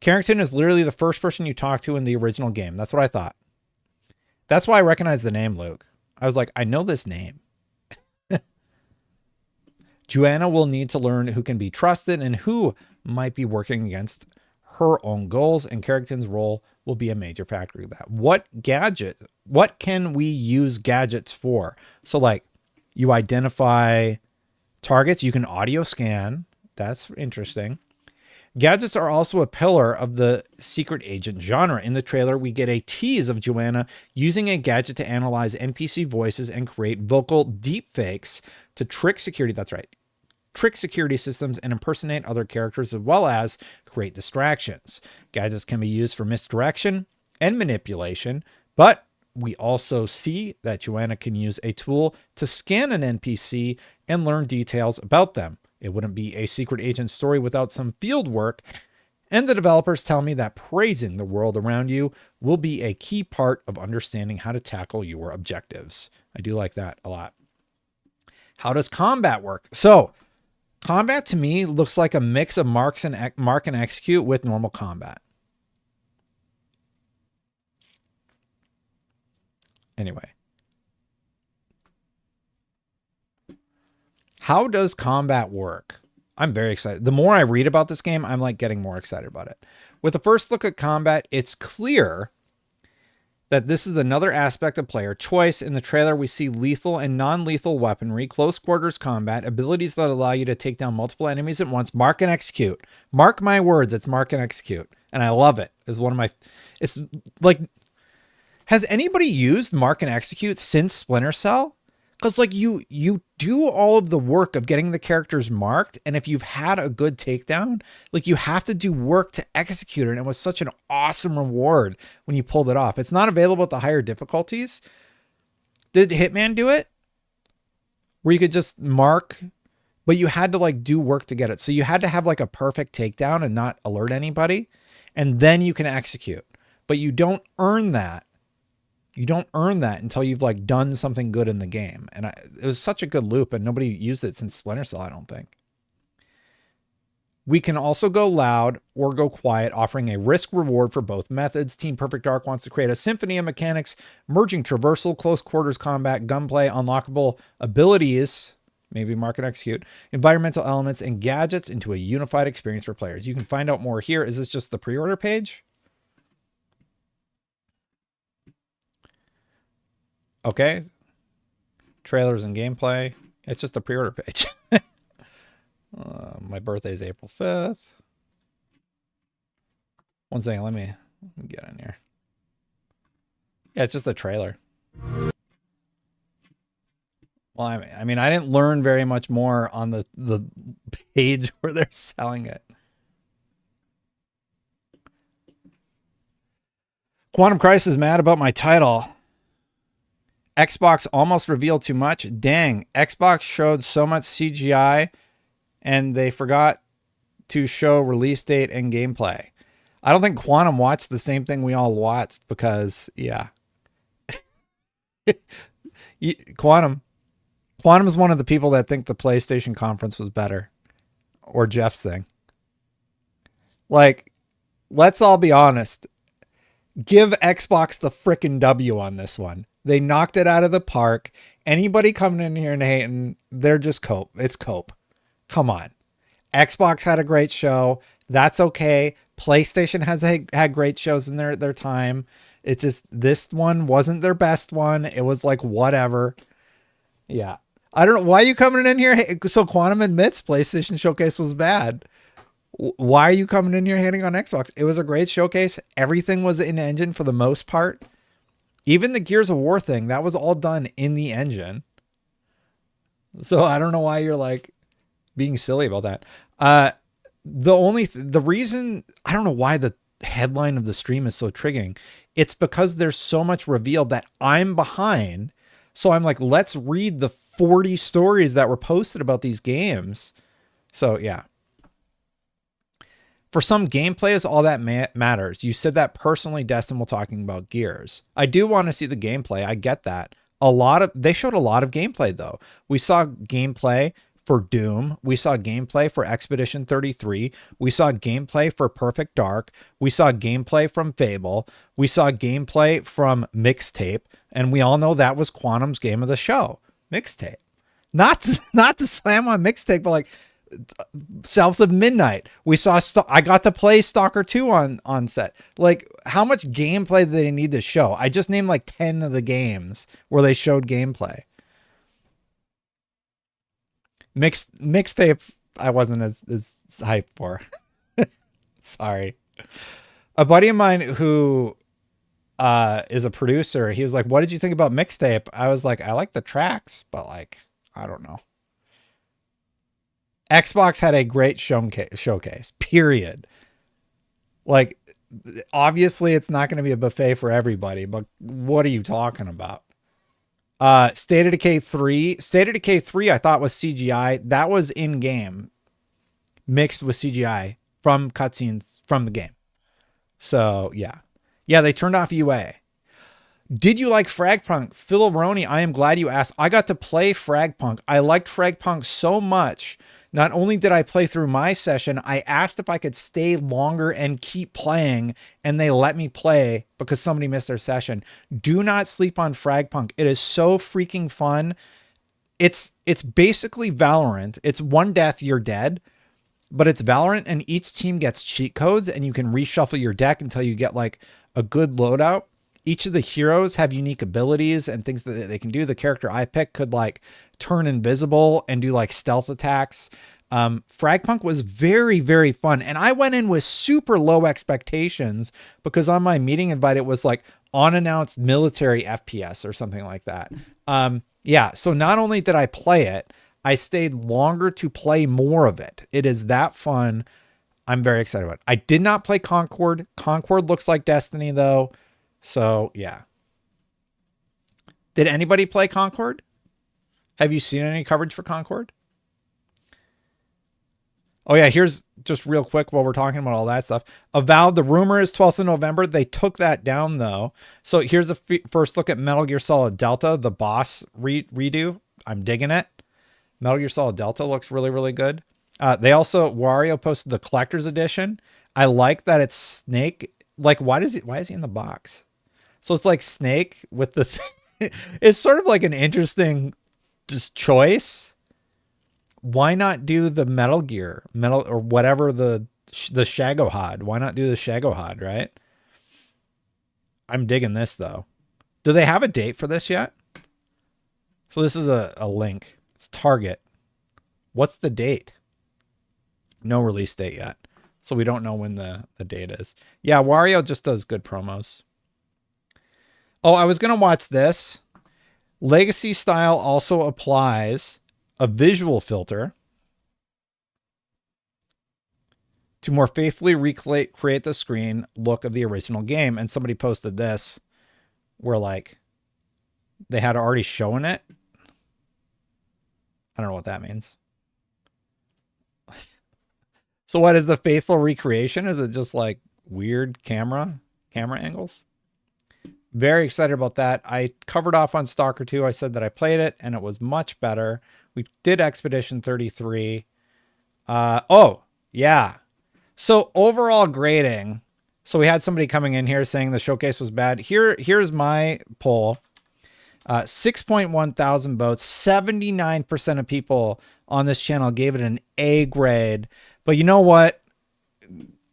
Carrington is literally the first person you talk to in the original game. That's what I thought. That's why I recognize the name, Luke. I was like, I know this name. Joanna will need to learn who can be trusted and who might be working against her own goals, and Carrington's role will be a major factor of that. What can we use gadgets for? So like you identify targets, you can audio scan. That's interesting. Gadgets are also a pillar of the secret agent genre. In the trailer, we get a tease of Joanna using a gadget to analyze NPC voices and create vocal deepfakes to trick security. That's right. Trick security systems and impersonate other characters, as well as create distractions. Gadgets can be used for misdirection and manipulation, but We also see that Joanna can use a tool to scan an NPC and learn details about them. It wouldn't be a secret agent story without some field work. And the developers tell me that praising the world around you will be a key part of understanding how to tackle your objectives. I do like that a lot. How does combat work? So combat to me looks like a mix of mark and execute with normal combat. Anyway. How does combat work? I'm very excited. The more I read about this game, I'm like getting more excited about it. With the first look at combat, it's clear that this is another aspect of player choice. In the trailer, we see lethal and non-lethal weaponry, close quarters combat, abilities that allow you to take down multiple enemies at once, mark and execute. Mark my words, it's mark and execute. And I love it. It's one of my, it's like, has anybody used mark and execute since Splinter Cell? Because like you do all of the work of getting the characters marked, and if you've had a good takedown, like you have to do work to execute it. And it was such an awesome reward when you pulled it off. It's not available at the higher difficulties. Did Hitman do it? Where you could just mark, but you had to like do work to get it. So you had to have like a perfect takedown and not alert anybody, and then you can execute. But you don't earn that. You don't earn that until you've like done something good in the game. And it was such a good loop, and nobody used it since Splinter Cell, I don't think. We can also go loud or go quiet, offering a risk reward for both methods. Team Perfect Dark wants to create a symphony of mechanics, merging traversal, close quarters combat, gunplay, unlockable abilities, maybe mark and execute, environmental elements, and gadgets into a unified experience for players. You can find out more here. Is this just the pre-order page? Okay. Trailers and gameplay. It's just a pre-order page. My birthday is April 5th. One second. Let me get in here. Yeah, it's just a trailer. Well, I mean, I didn't learn very much more on the page where they're selling it. Quantum Crisis is mad about my title. Xbox almost revealed too much. Dang, Xbox showed so much CGI and they forgot to show release date and gameplay. I don't think Quantum watched the same thing we all watched because, yeah. Quantum is one of the people that think the PlayStation conference was better. Or Jeff's thing. Like, let's all be honest. Give Xbox the frickin' W on this one. They knocked it out of the park. Anybody coming in here and hating, they're just cope. It's cope. Come on. Xbox had a great show. That's okay. PlayStation has had great shows in their time. It's just this one wasn't their best one. It was like whatever. Yeah. I don't know. Why are you coming in here? So Quantum admits PlayStation Showcase was bad. Why are you coming in here hating on Xbox? It was a great showcase. Everything was in engine for the most part. Even the Gears of War thing, that was all done in the engine. So I don't know why you're like being silly about that. The reason, I don't know why the headline of the stream is so triggering. It's because there's so much revealed that I'm behind. So I'm like, let's read the 40 stories that were posted about these games. So yeah. For some, gameplay is all that matters. You said that personally, Destin, while talking about Gears. I do want to see the gameplay. I get that. They showed a lot of gameplay though. We saw gameplay for Doom. We saw gameplay for Expedition 33. We saw gameplay for Perfect Dark. We saw gameplay from Fable. We saw gameplay from Mixtape. And we all know that was Quantum's game of the show. Mixtape. Not to slam on Mixtape, but like, South of Midnight. We saw I got to play Stalker 2 on set. Like, how much gameplay did they need to show? I just named like 10 of the games where they showed gameplay. Mixtape I wasn't as hyped for. Sorry. A buddy of mine who is a producer, he was like, what did you think about Mixtape? I was like, I like the tracks, but like, I don't know. Xbox had a great showcase, period. Like, Obviously, it's not going to be a buffet for everybody, but what are you talking about? State of Decay 3. State of Decay 3, I thought was CGI. That was in game mixed with CGI from cutscenes from the game. So, yeah. Yeah, they turned off UA. Did you like Fragpunk? Phil Roney, I am glad you asked. I got to play Fragpunk. I liked Fragpunk so much. Not only did I play through my session, I asked if I could stay longer and keep playing, and they let me play because somebody missed their session. Do not sleep on Fragpunk. It is so freaking fun. It's basically Valorant. It's one death, you're dead. But it's Valorant, and each team gets cheat codes, and you can reshuffle your deck until you get like a good loadout. Each of the heroes have unique abilities and things that they can do. The character I picked could like turn invisible and do like stealth attacks. Fragpunk was very, very fun. And I went in with super low expectations because on my meeting invite, it was like unannounced military FPS or something like that. Yeah. So not only did I play it, I stayed longer to play more of it. It is that fun. I'm very excited about it. I did not play Concord. Concord looks like Destiny though. So yeah. Did anybody play Concord? Have you seen any coverage for Concord? Oh yeah, here's just real quick while we're talking about all that stuff. Avowed, the rumor is 12th of November. They took that down though. So here's a first look at Metal Gear Solid Delta, the boss redo. I'm digging it. Metal Gear Solid Delta looks really, really good. They also, Wario posted the collector's edition. I like that it's Snake. Like, why is he in the box? So it's like Snake with the, it's sort of like an interesting just choice. Why not do the Metal Gear, or whatever the Shagohod? Why not do the Shagohod, right? I'm digging this though. Do they have a date for this yet? So this is a link. It's Target. What's the date? No release date yet. So we don't know when the date is. Yeah, Wario just does good promos. Oh, I was going to watch this. Legacy style also applies a visual filter to more faithfully recreate the screen look of the original game. And somebody posted this where like they had already shown it. I don't know what that means. So what is the faithful recreation? Is it just like weird camera angles? Very excited about that. I covered off on Stalker 2. I said that I played it and it was much better. We did Expedition 33. Oh, yeah. So overall grading. So we had somebody coming in here saying the showcase was bad. Here's my poll. 6.1 thousand votes. 79% of people on this channel gave it an A grade. But you know what?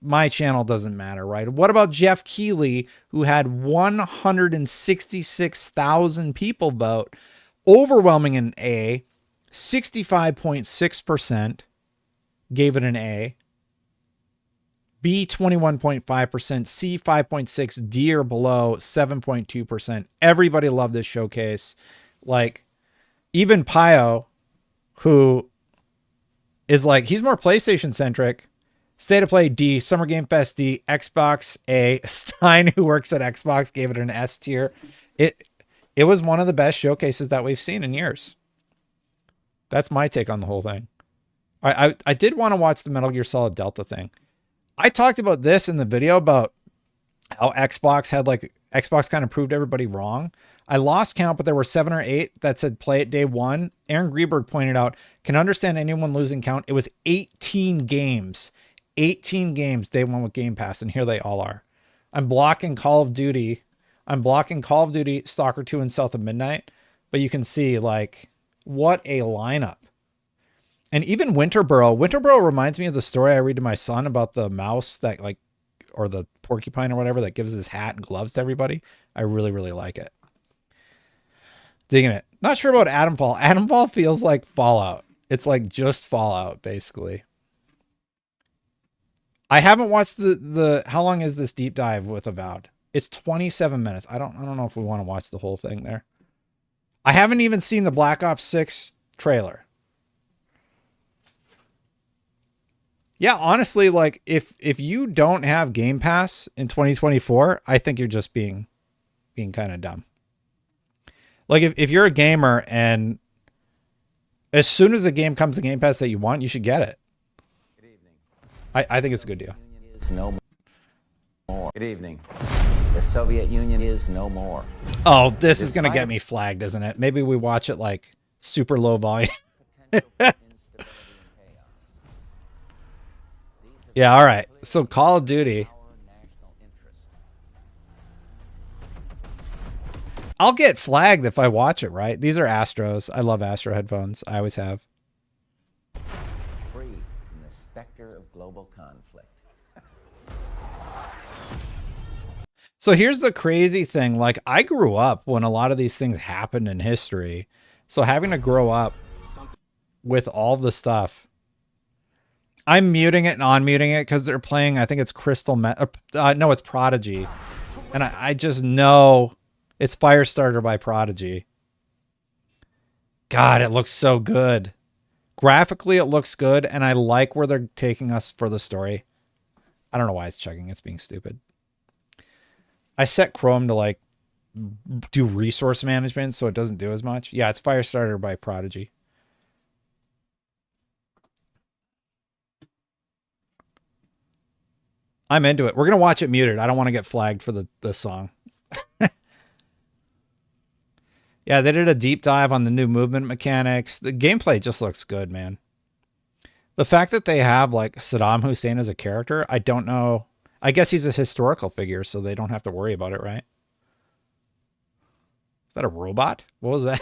My channel doesn't matter, right? What about Jeff Keighley, who had 166,000 people vote, overwhelming an A, 65.6% gave it an A, B 21.5%, C 5.6%, D or below 7.2%. Everybody loved this showcase. Like even Pio, who is like, he's more PlayStation centric. State of Play D, Summer Game Fest D, Xbox A. Stein, who works at Xbox, gave it an S tier. It was one of the best showcases that we've seen in years. That's my take on the whole thing. I did want to watch the Metal Gear Solid Delta thing. I talked about this in the video about how Xbox kind of proved everybody wrong. I lost count, but there were 7 or 8 that said play it day one. Aaron Greenberg pointed out, can understand anyone losing count. It was 18 games. 18 games day one with Game Pass, and here they all are. I'm blocking Call of Duty, Stalker 2, and South of Midnight, but you can see like what a lineup. And even Winterboro reminds me of the story I read to my son about the mouse that like, or the porcupine or whatever that gives his hat and gloves to everybody. I really, really like it. Digging it. Not sure about Adamfall. Adamfall feels like Fallout. It's like just Fallout, basically. I haven't watched the how long is this deep dive with Avowed? It's 27 minutes. I don't know if we want to watch the whole thing there. I haven't even seen the Black Ops 6 trailer. Yeah, honestly, like if you don't have Game Pass in 2024, I think you're just being kind of dumb. Like if you're a gamer and as soon as a game comes to Game Pass that you want, you should get it. I think it's a good deal. Is no more. Good evening. The Soviet Union is no more. Oh, this is gonna get me flagged, isn't it? Maybe we watch it like super low volume. Yeah, all right. So Call of Duty. I'll get flagged if I watch it, right? These are Astros. I love Astro headphones. I always have. Free from the specter of global conflict. So here's the crazy thing. Like, I grew up when a lot of these things happened in history. So having to grow up with all the stuff. I'm muting it and unmuting it because they're playing, I think it's no, it's Prodigy. And I just know it's Firestarter by Prodigy. God, it looks so good. Graphically, it looks good, and I like where they're taking us for the story. I don't know why it's checking. It's being stupid. I set Chrome to, like, do resource management so it doesn't do as much. Yeah, it's Firestarter by Prodigy. I'm into it. We're going to watch it muted. I don't want to get flagged for the song. Yeah, they did a deep dive on the new movement mechanics. The gameplay just looks good, man. The fact that they have, like, Saddam Hussein as a character, I don't know. I guess he's a historical figure, so they don't have to worry about it, right? Is that a robot? What was that?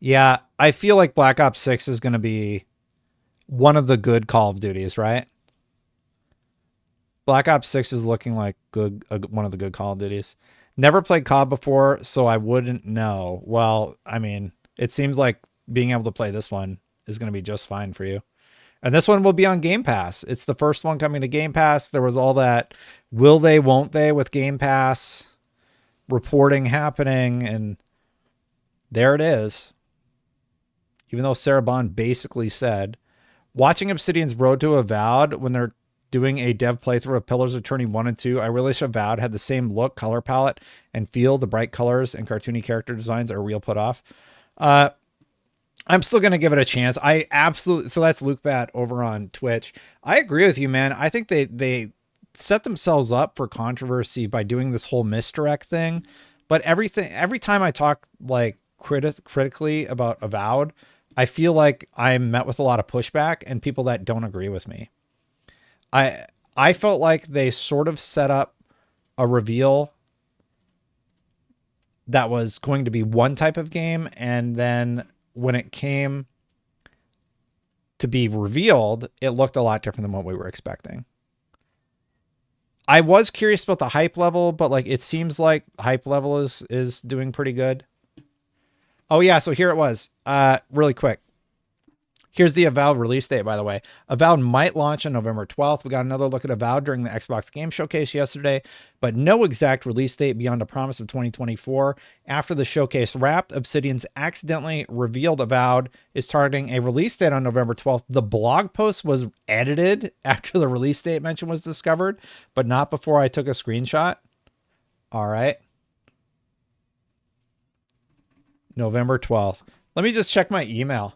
Yeah, I feel like Black Ops 6 is going to be one of the good Call of Duties, right? Black Ops 6 is looking like one of the good Call of Duties. Never played COD before, so I wouldn't know. Well, I mean, it seems like being able to play this one is going to be just fine for you. And this one will be on Game Pass. It's the first one coming to Game Pass. There was all that will they, won't they with Game Pass reporting happening, and there it is. Even though Sarah Bond basically said, watching Obsidian's Road to Avowed when they're doing a dev playthrough of Pillars of Eternity 1 and 2, I really wish Avowed had the same look, color palette, and feel. The bright colors and cartoony character designs are real put off. I'm still going to give it a chance. So that's Luke Bat over on Twitch. I agree with you, man. I think they set themselves up for controversy by doing this whole misdirect thing. But every time I talk like critically about Avowed, I feel like I'm met with a lot of pushback and people that don't agree with me. I felt like they sort of set up a reveal that was going to be one type of game, and then when it came to be revealed, it looked a lot different than what we were expecting. I was curious about the hype level, but like it seems like hype level is doing pretty good. Oh yeah, so here it was. Really quick. Here's the Avowed release date, by the way. Avowed might launch on November 12th. We got another look at Avowed during the Xbox Game Showcase yesterday, but no exact release date beyond a promise of 2024. After the showcase wrapped, Obsidian's accidentally revealed Avowed is targeting a release date on November 12th. The blog post was edited after the release date mention was discovered, but not before I took a screenshot. All right. November 12th. Let me just check my email.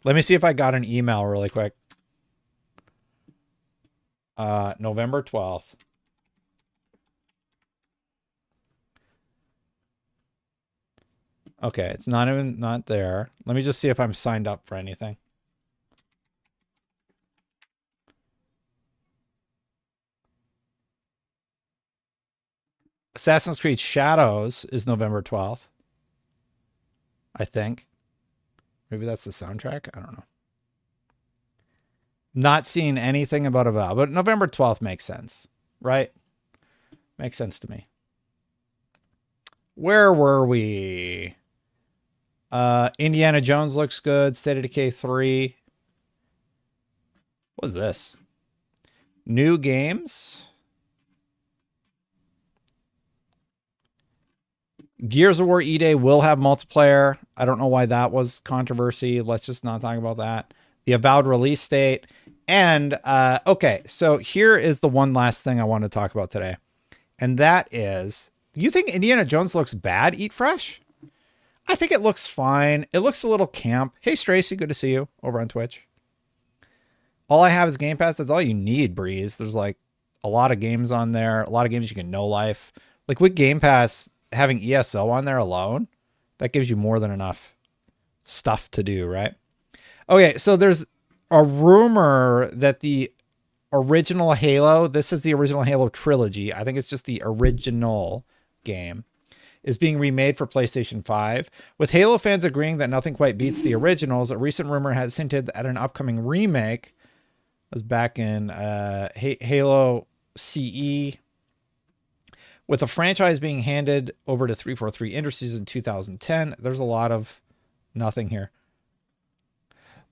Let me see if I got an email really quick. November 12th. Okay, it's not there. Let me just see if I'm signed up for anything. Assassin's Creed Shadows is November 12th. I think. Maybe that's the soundtrack. I don't know. Not seeing anything about Avowed, but November 12th makes sense, right? Makes sense to me. Where were we? Indiana Jones looks good. State of Decay 3. What is this? New games? Gears of War E-Day will have multiplayer. I don't know why that was controversy. Let's just not talk about that. The Avowed release date. And, okay, so here is the one last thing I want to talk about today. And that is, do you think Indiana Jones looks bad, Eat Fresh? I think it looks fine. It looks a little camp. Hey, Stracy, good to see you over on Twitch. All I have is Game Pass. That's all you need, Breeze. There's like a lot of games on there. A lot of games you can no life. Like with Game Pass, having ESO on there alone, that gives you more than enough stuff to do, right? Okay, so there's a rumor that the original Halo, this is the original Halo trilogy, I think it's just the original game, is being remade for PlayStation 5. With Halo fans agreeing that nothing quite beats the originals, a recent rumor has hinted at an upcoming remake. It was back in Halo CE. With the franchise being handed over to 343 Industries in 2010, there's a lot of nothing here.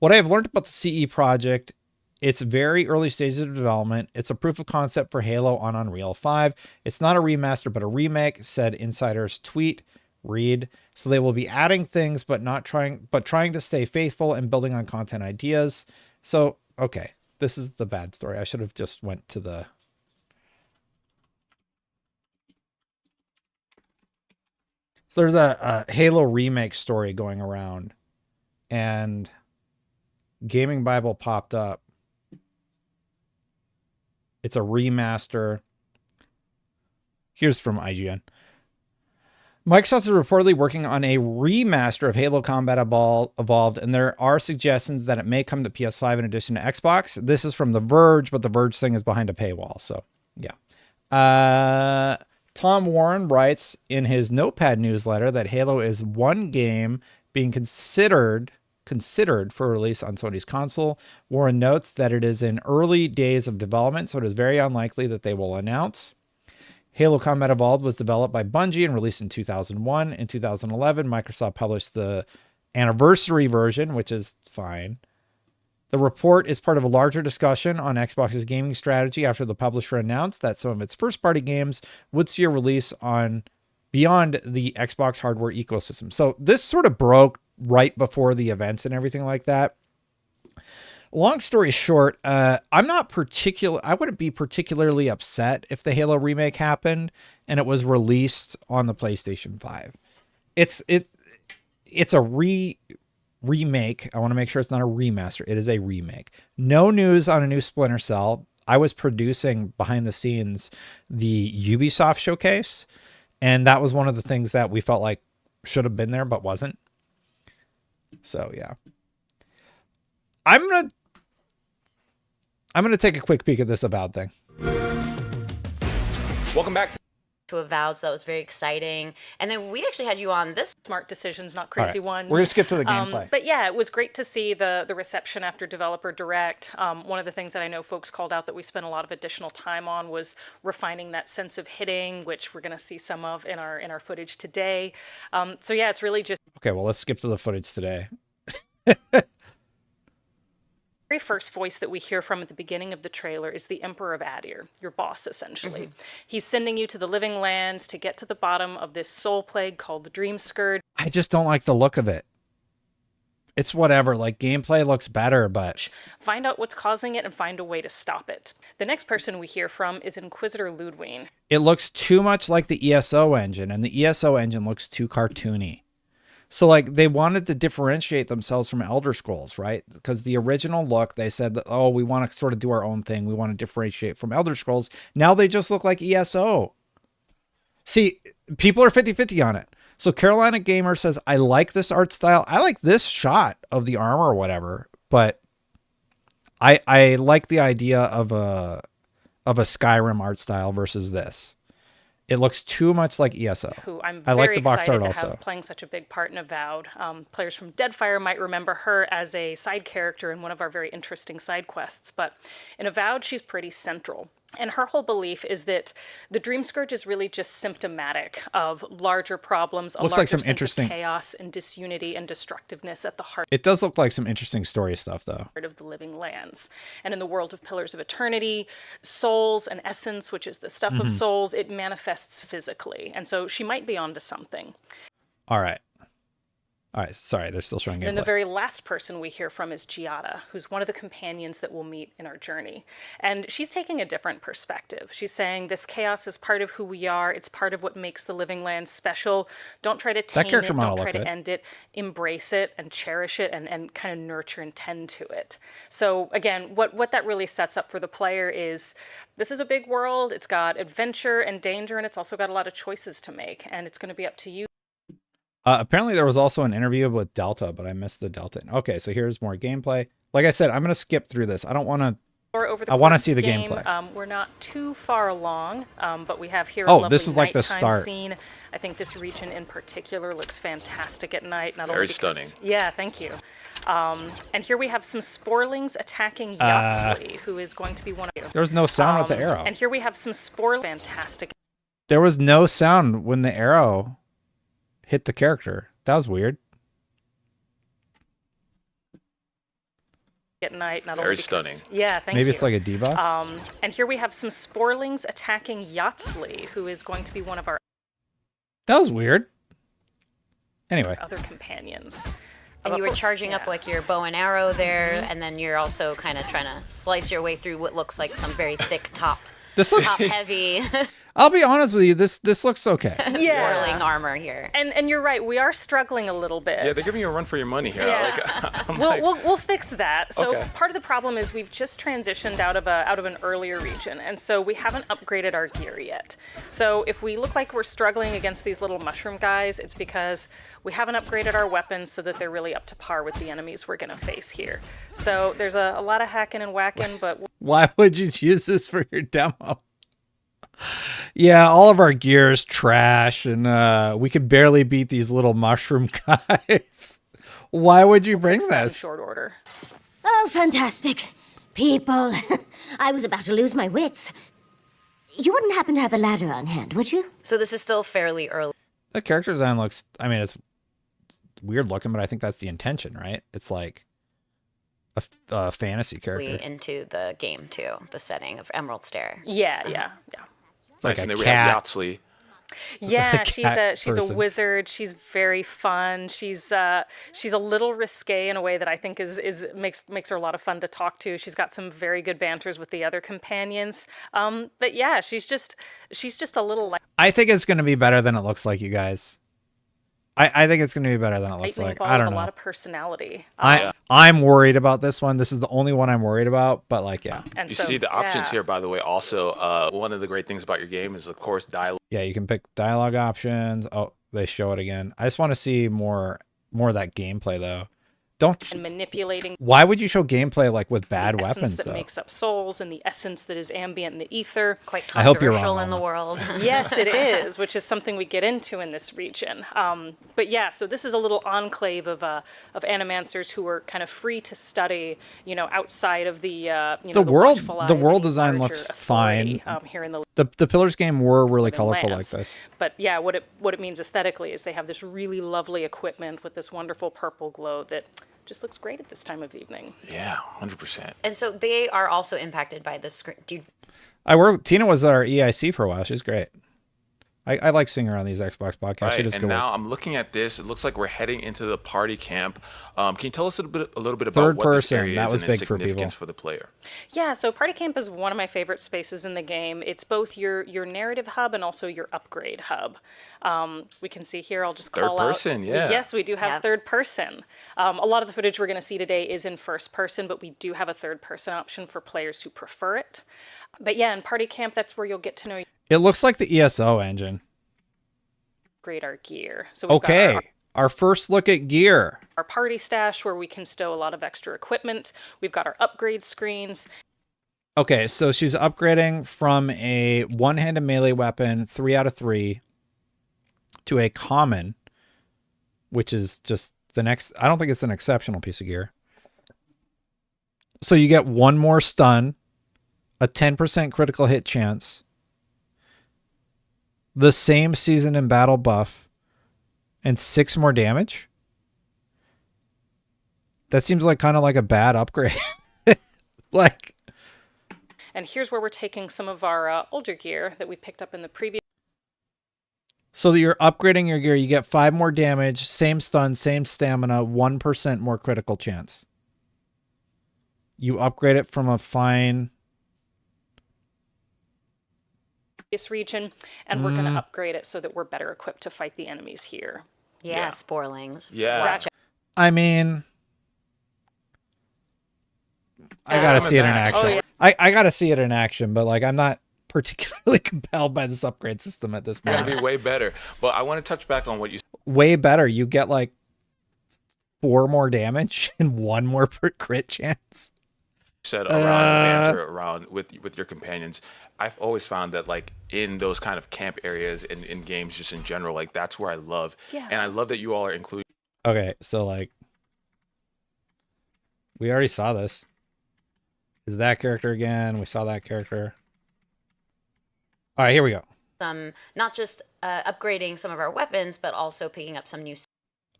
What I have learned about the CE project, it's very early stages of development. It's a proof of concept for Halo on Unreal 5. It's not a remaster, but a remake, said insiders tweet. Read. So they will be adding things, but trying to stay faithful and building on content ideas. So, okay, this is the bad story. I should have just went to the... So there's a Halo remake story going around, and Gaming Bible popped up. It's a remaster. Here's from IGN. Microsoft is reportedly working on a remaster of Halo Combat Evolved, and there are suggestions that it may come to PS5 in addition to Xbox. This is from The Verge, but The Verge thing is behind a paywall, so yeah. Tom Warren writes in his Notepad newsletter that Halo is one game being considered for release on Sony's console. Warren notes that it is in early days of development, so it is very unlikely that they will announce. Halo Combat Evolved was developed by Bungie and released in 2001. In 2011, Microsoft published the anniversary version, which is fine. The report is part of a larger discussion on Xbox's gaming strategy after the publisher announced that some of its first-party games would see a release on beyond the Xbox hardware ecosystem. So this sort of broke right before the events and everything like that. Long story short, I wouldn't be particularly upset if the Halo remake happened and it was released on the PlayStation 5. It's a remake. I want to make sure it's not a remaster. It is a remake. No news on a new Splinter Cell. I was producing behind the scenes the Ubisoft showcase, and that was one of the things that we felt like should have been there but wasn't. So yeah, I'm gonna take a quick peek at this Avowed thing. Welcome back to Avowed, so that was very exciting. And then we actually had you on this smart decisions, not crazy ones. We're gonna skip to the gameplay. But yeah, it was great to see the reception after Developer Direct. One of the things that I know folks called out that we spent a lot of additional time on was refining that sense of hitting, which we're gonna see some of in our footage today. So yeah, it's really just okay. Well, let's skip to the footage today. very first voice that we hear from at the beginning of the trailer is the Emperor of Adir, your boss, essentially. Mm-hmm. He's sending you to the living lands to get to the bottom of this soul plague called the Dream Scourge. I just don't like the look of it. It's whatever, like gameplay looks better, but... Find out what's causing it and find a way to stop it. The next person we hear from is Inquisitor Ludwig. It looks too much like the ESO engine, and the ESO engine looks too cartoony. So like they wanted to differentiate themselves from Elder Scrolls, right? Because the original look, they said that, oh, we want to sort of do our own thing. We want to differentiate from Elder Scrolls. Now they just look like ESO. See, people are 50-50 on it. So Carolina Gamer says, I like this art style. I like this shot of the armor or whatever, but I like the idea of a Skyrim art style versus this. It looks too much like ESO. Who I'm I very like the box excited art to also. have playing such a big part in Avowed. Players from Deadfire might remember her as a side character in one of our very interesting side quests, but in Avowed, she's pretty central. And her whole belief is that the Dream Scourge is really just symptomatic of larger problems, a Looks larger like some sense interesting of chaos and disunity and destructiveness at the heart It does look like some interesting story stuff, though. of the living lands. And in the world of Pillars of Eternity, souls and essence, which is the stuff of souls, it manifests physically. And so she might be onto something. All right. All right. Sorry, they're still showing Then the gameplay. very last person we hear from is Giada, who's one of the companions that we'll meet in our journey. And she's taking a different perspective. She's saying this chaos is part of who we are. It's part of what makes the living land special. Don't try to tame it. character model Don't try looked to good. end it. Embrace it and cherish it and kind of nurture and tend to it. So again, what that really sets up for the player is this is a big world. It's got adventure and danger, and it's also got a lot of choices to make. And it's going to be up to you. Apparently, there was also an interview with Delta, but I missed the Delta. Okay, so here's more gameplay. Like I said, I'm going to skip through this. I don't want to. Over the I wanna course see of the game. gameplay. We're not too far along, but we have here a Oh, lovely this is like the nighttime start. scene. I think this region in particular looks fantastic at night. Not Very only because, stunning. Yeah, thank you. And here we have some Sporlings attacking Yahtzee, who is going to be one of you. There was no sound with the arrow. And here we have some fantastic. There was no sound when the arrow hit the character. That was weird. At night, not Very only because, stunning. Yeah, thank you. Maybe it's like a debuff. And here we have some Sporlings attacking Yahtzee, who is going to be one of our That was weird. Anyway, other companions. And you were But for- charging up yeah. like your bow and arrow there, and then you're also kind of trying to slice your way through what looks like some very thick top this looks. heavy I'll be honest with you. This looks okay. swirling armor here. And you're right, we are struggling a little bit. Yeah, they're giving you a run for your money here. Yeah. I'm We'll, like, we'll fix that. So Okay. part of the problem is we've just transitioned out of an earlier region, and so we haven't upgraded our gear yet. So if we look like we're struggling against these little mushroom guys, it's because we haven't upgraded our weapons so that they're really up to par with the enemies we're going to face here. So there's a lot of hacking and whacking, but Why would you use this for your demo? Yeah, all of our gear is trash, and we could barely beat these little mushroom guys. Why would you bring fix that in this? short order. Oh, fantastic. People. I was about to lose my wits. You wouldn't happen to have a ladder on hand, would you? So this is still fairly early The character design looks. I mean, it's weird looking, but I think that's the intention, right? It's like a fantasy character. into the game too, the setting of Emerald Stair. Yeah. It's like nice, and a then we have cat. Yahtzee. Yeah, cat she's a person. wizard. She's very fun. She's a little risque in a way that I think makes her a lot of fun to talk to. She's got some very good banters with the other companions. But yeah, she's just a little I think it's going to be better than it looks like, you guys. I think it's going to be better than it looks lightning like. ball I don't with a know. lot of personality. I'm worried about this one. This is the only one I'm worried about. But like, yeah, And You so, see the options yeah. here, by the way. Also, one of the great things about your game is, of course, dialogue. yeah, you can pick dialogue options. Oh, they show it again. I just want to see more of that gameplay though. Don't. And manipulating Why would you show gameplay like with bad the essence weapons that though? makes up souls and the essence that is ambient in the ether. Quite I hope you're wrong, controversial in the Mama. world. Yes, it is, which is something we get into in this region. But yeah, so this is a little enclave of animancers who are kind of free to study, outside of the The world- watchful eye the of world any design larger looks authority, fine. here in the The Pillars game were really living colorful lands. like this. But yeah, what it means aesthetically is they have this really lovely equipment with this wonderful purple glow that just looks great at this time of evening. Yeah, 100%. And so they are also impacted by the screen. Tina was our EIC for a while. She's great. I like seeing her on these Xbox podcasts. She Right, does and good now work. I'm looking at this. It looks like we're heading into the party camp. Can you tell us a little bit about Third what this person, area that is was and its big for people. significance for the player? Yeah, so Party Camp is one of my favorite spaces in the game. It's both your narrative hub and also your upgrade hub. We can see here, I'll just Third call person, out. yeah. Yes, we do have Yep. third person. A lot of the footage we're going to see today is in first person, but we do have a third person option for players who prefer it. But yeah, in Party Camp, that's where you'll get to know It looks like the ESO engine. upgrade our gear. So we've got Okay, our first look at gear. our party stash where we can stow a lot of extra equipment. We've got our upgrade screens. Okay, so she's upgrading from a one-handed melee weapon, 3 out of 3, to a common, which is just the next. I don't think it's an exceptional piece of gear. So you get one more stun, a 10% critical hit chance, the same season in battle buff, and 6 more damage. That seems like kind of like a bad upgrade. Like, And here's where we're taking some of our older gear that we picked up in the previous. so that you're upgrading your gear, you get 5 more damage, same stun, same stamina, 1% more critical chance. You upgrade it from a fine. Region, and we're going to upgrade it so that we're better equipped to fight the enemies here. Yeah, sporlings. Yeah. Exactly. I mean, I gotta see it in action. Oh, yeah. I gotta see it in action, but like I'm not particularly compelled by this upgrade system at this It'll point. be way better. But I want to touch back on what you Way better. You get like 4 more damage and 1 more crit chance. said around banter around with your companions. I've always found that like in those kind of camp areas and in games just in general, like that's where I love. Yeah. And I love that you all are including. Okay, so like we already saw this. Is that character again? We saw that character. All right, here we go. Not just upgrading some of our weapons, but also picking up some new.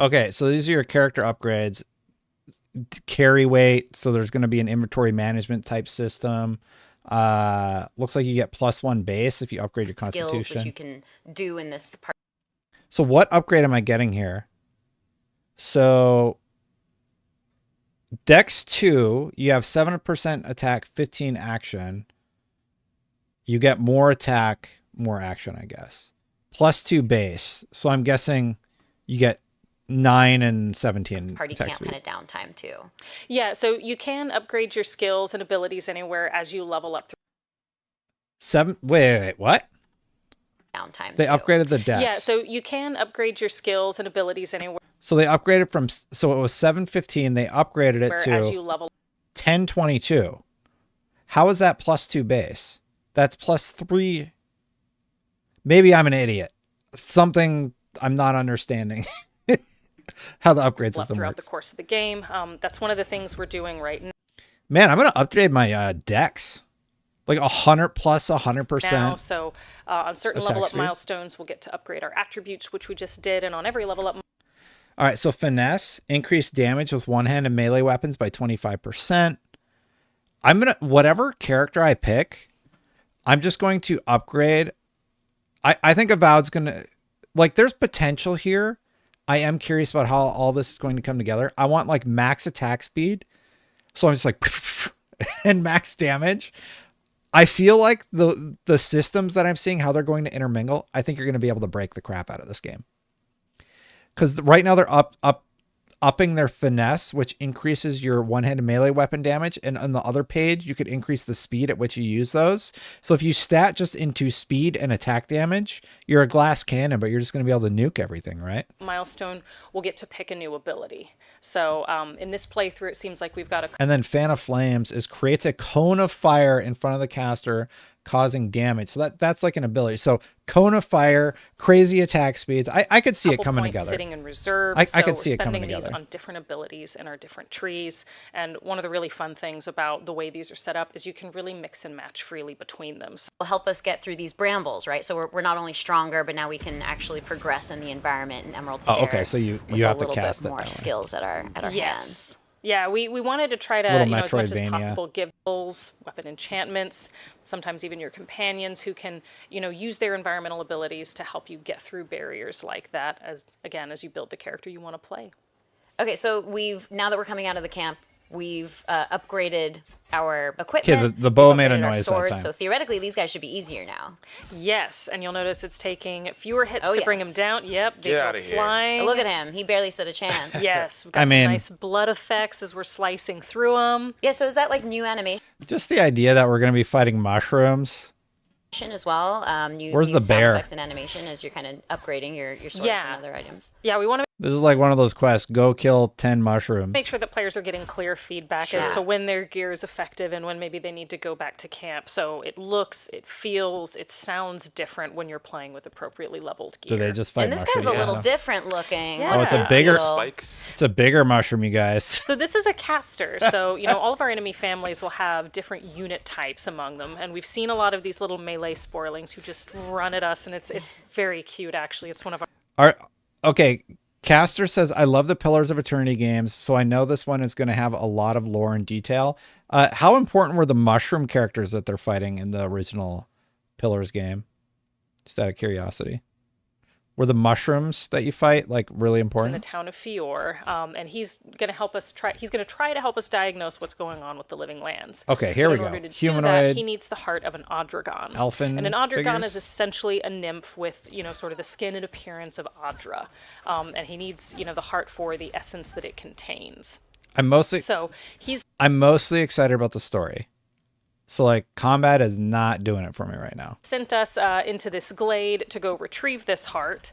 Okay, so these are your character upgrades. Carry weight, so there's going to be an inventory management type system. Looks like you get +1 base if you upgrade your constitution. Skills which you can do in this part. So what upgrade am I getting here? So Dex 2, you have 7% attack, 15 action. You get more attack, more action, I guess. +2 base. So I'm guessing you get 9 and 17 Party attack camp speed. kind of downtime too. Yeah, so you can upgrade your skills and abilities anywhere as you level up. Wait, what? Downtime. They too. upgraded the Dex. Yeah, so you can upgrade your skills and abilities anywhere So they upgraded from, so it was 715. They upgraded it as you to level. 1022. How is that +2 base? That's +3. Maybe I'm an idiot. Something I'm not understanding. How the upgrade system Throughout works. the course of the game. That's one of the things we're doing right Man, I'm gonna upgrade my Dex, like 100 plus 100%. now. So on certain attack level up speed. milestones, we'll get to upgrade our attributes, which we just did, and on every level up. All right, so finesse, increased damage with one-handed melee weapons by 25%. I'm gonna, whatever character I pick, I'm just going to upgrade. I think Avowed's gonna, like, there's potential here. I am curious about how all this is going to come together. I want like max attack speed. So I'm just like, and max damage. I feel like the systems that I'm seeing, how they're going to intermingle, I think you're going to be able to break the crap out of this game. Because right now they're upping their finesse, which increases your one-handed melee weapon damage. And on the other page, you could increase the speed at which you use those. So if you stat just into speed and attack damage, you're a glass cannon, but you're just going to be able to nuke everything, right? Milestone, we'll get to pick a new ability. So in this playthrough, it seems like we've got a And then Fan of Flames creates a cone of fire in front of the caster, causing damage. So that's like an ability. So cone of fire, crazy attack speeds. I could see it couple coming points together. sitting in reserve. I So could see we're it coming spending these together. on different abilities in our different trees. And one of the really fun things about the way these are set up is you can really mix and match freely between them. So Will help us get through these brambles, right? So we're not only stronger, but now we can actually progress in the environment in Emerald Stair. Oh, okay, so you with have a to little cast bit it more that way. skills at our hands. yes. Yeah, we wanted to try to, Little as much as Metroidvania. possible, give skills, weapon enchantments, sometimes even your companions who can, use their environmental abilities to help you get through barriers like that as you build the character you want to play. Okay, so now that we're coming out of the camp, we've upgraded our equipment. Okay, the bow we've made a upgraded our noise that swords, time. So theoretically, these guys should be easier now. Yes, and you'll notice it's taking fewer hits Oh, to bring them yes. down. Yep, they Get go outta here. flying. But look at him; he barely stood a chance. Yes, we've got some nice blood effects as we're slicing through them. Yeah. So is that like new animation Just the idea that we're going to be fighting mushrooms. as well? You Where's use the sound bear? effects and animation as you're kind of upgrading your swords Yeah. and other items. Yeah, we want to This is like one of those quests. Go kill 10 mushrooms. Make sure that players are getting clear feedback as to when their gear is effective and when maybe they need to go back to camp. So it looks, it feels, it sounds different when you're playing with appropriately leveled gear. Do they just fight And this mushrooms? guy's a little different looking. Yeah. Oh, What's it's a his bigger- deal? Spikes. It's a bigger mushroom, you guys. So this is a caster. So, you know, all of our enemy families will have different unit types among them. And we've seen a lot of these little melee spoilings who just run at us. And it's very cute, actually. It's one of our... Okay, Caster says, I love the Pillars of Eternity games, so I know this one is going to have a lot of lore and detail. How important were the mushroom characters that they're fighting in the original Pillars game? Just out of curiosity. Were the mushrooms that you fight like really in important? the town of Fior, and he's going to help us try. He's going to try to help us diagnose what's going on with the living lands. Okay, here But we in go. order to do Humanoid, that, he needs the heart of an Adragon. elfin And an Adragon figures? is essentially a nymph with, you know, sort of the skin and appearance of Adra, and he needs, you know, the heart for the essence that it contains. I'm mostly excited about the story. So like combat is not doing it for me right now. Sent us into this glade to go retrieve this heart.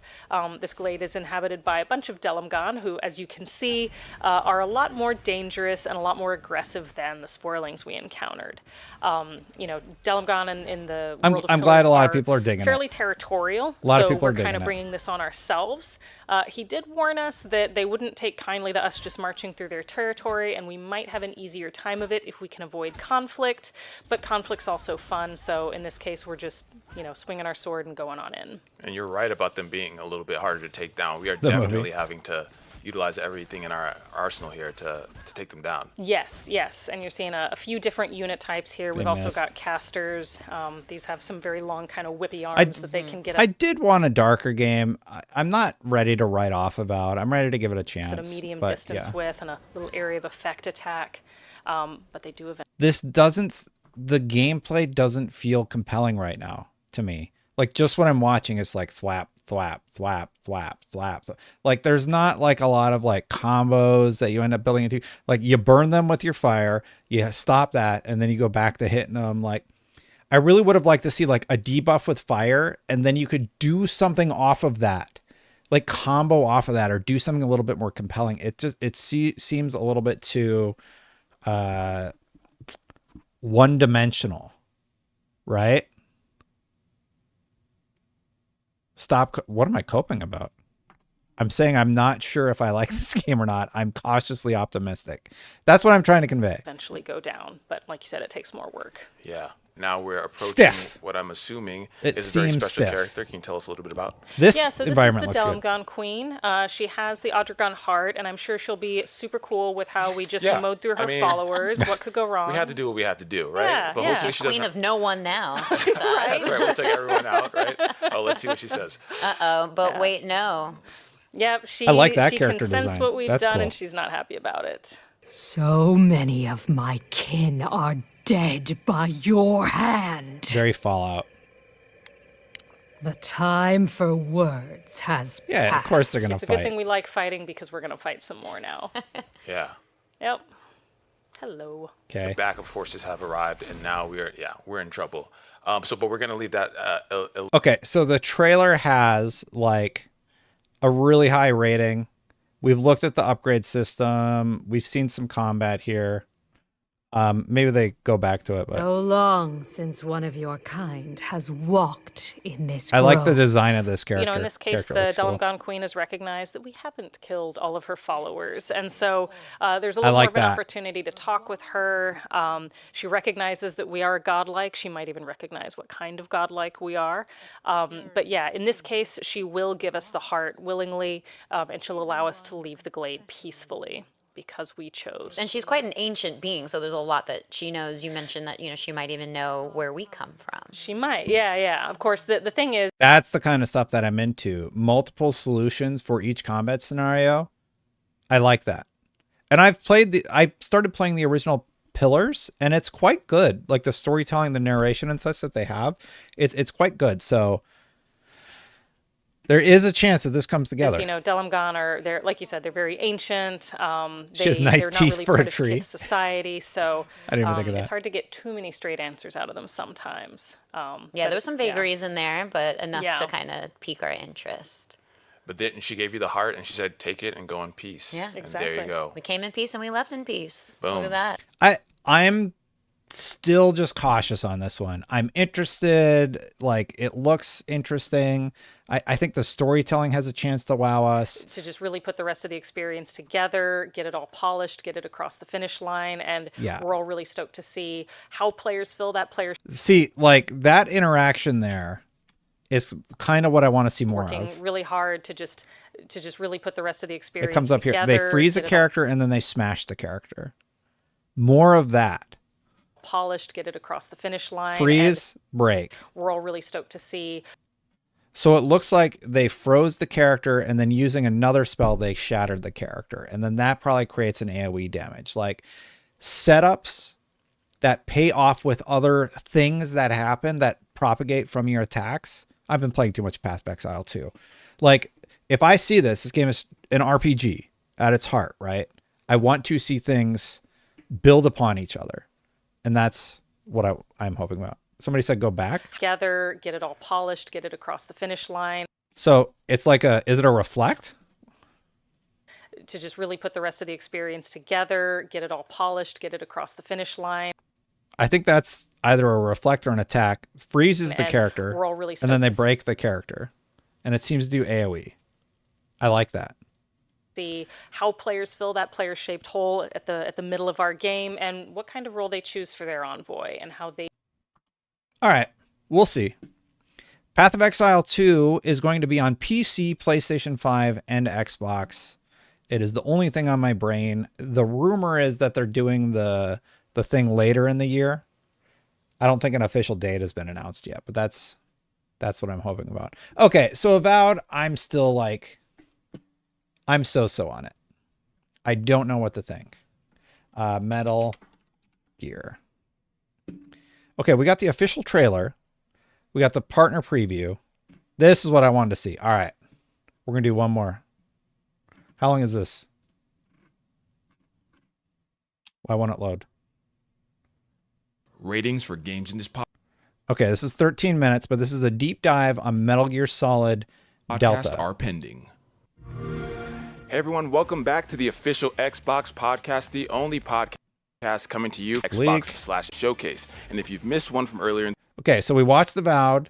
This glade is inhabited by a bunch of Delamgon, who, as you can see, are a lot more dangerous and a lot more aggressive than the spoilings we encountered. You know, Delamgon in the world of I'm glad Pillars a lot of are people are digging fairly it. territorial. A lot of so people are we're kind digging of it. bringing this on ourselves. He did warn us that they wouldn't take kindly to us just marching through their territory, and we might have an easier time of it if we can avoid conflict. But conflict's also fun, so in this case, we're just, you know, swinging our sword and going on in. And you're right about them being a little bit harder to take down. We are The movie. definitely having to utilize everything in our arsenal here to take them down. Yes, yes, and you're seeing a few different unit types here. We've also got casters. These have some very long kind of whippy arms that they can get I up did want a darker game. I'm not ready to write off Avowed. I'm ready to give it a chance. at a medium but, distance yeah. with and a little area of effect attack. But they do eventually. This doesn't, the gameplay doesn't feel compelling right now to me. Like just what I'm watching is like thwap, thwap, thwap, thwap, thwap. Like there's not like a lot of like combos that you end up building into. Like you burn them with your fire, you stop that, and then you go back to hitting them. Like I really would have liked to see like a debuff with fire, and then you could do something off of that. Like combo off of that, or do something a little bit more compelling. It seems a little bit too one-dimensional, right? Stop. What am I coping about? I'm saying I'm not sure if I like this game or not. I'm cautiously optimistic. That's what I'm trying to convey. Eventually go down, but like you said, it takes more work. Yeah. Now we're approaching Stiff. what I'm assuming It is a very seems special stiff. character. Can you tell us a little bit about? This Yeah, so this is environment the looks good. Delamgon Queen. She has the Adragon heart, and I'm sure she'll be super cool with how we just Yeah, mowed through her I mean- followers. What could go wrong? We had to do what we had to do, right? Yeah, but yeah. hopefully She's she Queen doesn't. of no one now. That's right. We'll take everyone out, right? Oh, let's see what she says. Uh-oh, but wait, no. Yep, she, I like that she character can sense design. what we've That's done, cool. and she's not happy about it. So many of my kin are dead by your hand. Very Fallout. The time for words has Yeah, passed. of course they're gonna It's a fight. good thing we like fighting because we're going to fight some more now. Yeah. Yep. Hello. Okay. Backup forces have arrived, and now we're in trouble. But we're gonna leave that. Okay, so the trailer has like a really high rating. We've looked at the upgrade system. We've seen some combat here. Maybe they go back to it, but So long since one of your kind has walked in this I like the grove. design of this character. You know, in this case, Character the looks cool. Delamgon Queen has recognized that we haven't killed all of her followers. And so there's a I little like more of an that. opportunity to talk with her. She recognizes that we are godlike. She might even recognize what kind of godlike we are. But yeah, in this case, she will give us the heart willingly, and she'll allow us to leave the glade peacefully because we chose. And she's quite an ancient being, so there's a lot that she knows. You mentioned that, you know, she might even know where we come from. She might, yeah. Of course, the thing is, That's the kind of stuff that I'm into. Multiple solutions for each combat scenario. I like that. And I started playing the original Pillars, and it's quite good. Like the storytelling, the narration and such that they have, it's quite good. So there is a chance that this comes together. you know, Delamgon are, they're, like you said, they're very ancient. She has nice they're not teeth really for a part of tree. kid society, so I didn't even think of that. It's hard to get too many straight answers out of them sometimes. Yeah, but, there's some vagaries in there, but enough Yeah. to kind of pique our interest. But then she gave you the heart, and she said, "Take it and go in peace." Yeah, and exactly. there you go. We came in peace and we left in peace. Boom. Look at that. I'm still just cautious on this one. I'm interested. Like, it looks interesting. I think the storytelling has a chance to wow us. To just really put the rest of the experience together, get it all polished, get it across the finish line, and Yeah. we're all really stoked to see how players feel that players See, like, that interaction there is kind of what I want to see more working of. really hard to just really put the rest of the experience It comes up here. together, They freeze a get it all character and then they smash the character. More of that. polished, get it across the finish line. Freeze, break. And we're all really stoked to see. So it looks like they froze the character and then using another spell, they shattered the character. And then that probably creates an AoE damage. Like, setups that pay off with other things that happen that propagate from your attacks. I've been playing too much Path of Exile too. Like, if I see this game is an RPG at its heart, right? I want to see things build upon each other. And that's what I'm hoping about. Somebody said go back. Together, get it all polished, get it across the finish line. So it's like is it a reflect? To just really put the rest of the experience together, get it all polished, get it across the finish line. I think that's either a reflect or an attack. Freezes the And character, we're all really and then they stoked to break the character. And it seems to do AoE. I like that. See how players fill that player-shaped hole at the middle of our game, and what kind of role they choose for their envoy, and how they. All right, we'll see. Path of Exile 2 is going to be on PC, PlayStation 5, and Xbox. It is the only thing on my brain. The rumor is that they're doing the thing later in the year. I don't think an official date has been announced yet, but that's what I'm hoping about. Okay, so Avowed, I'm still like, I'm so on it. I don't know what to think. Metal Gear. Okay, we got the official trailer. We got the partner preview. This is what I wanted to see. All right, we're going to do one more. How long is this? Why won't it load? Ratings for games in this Okay, this is 13 minutes, but this is a deep dive on Metal Gear Solid Delta. are pending. Hey everyone, welcome back to the official Xbox podcast, the only podcast coming to you Xbox/Showcase. And if you've missed one from earlier, Okay, so we watched Avowed.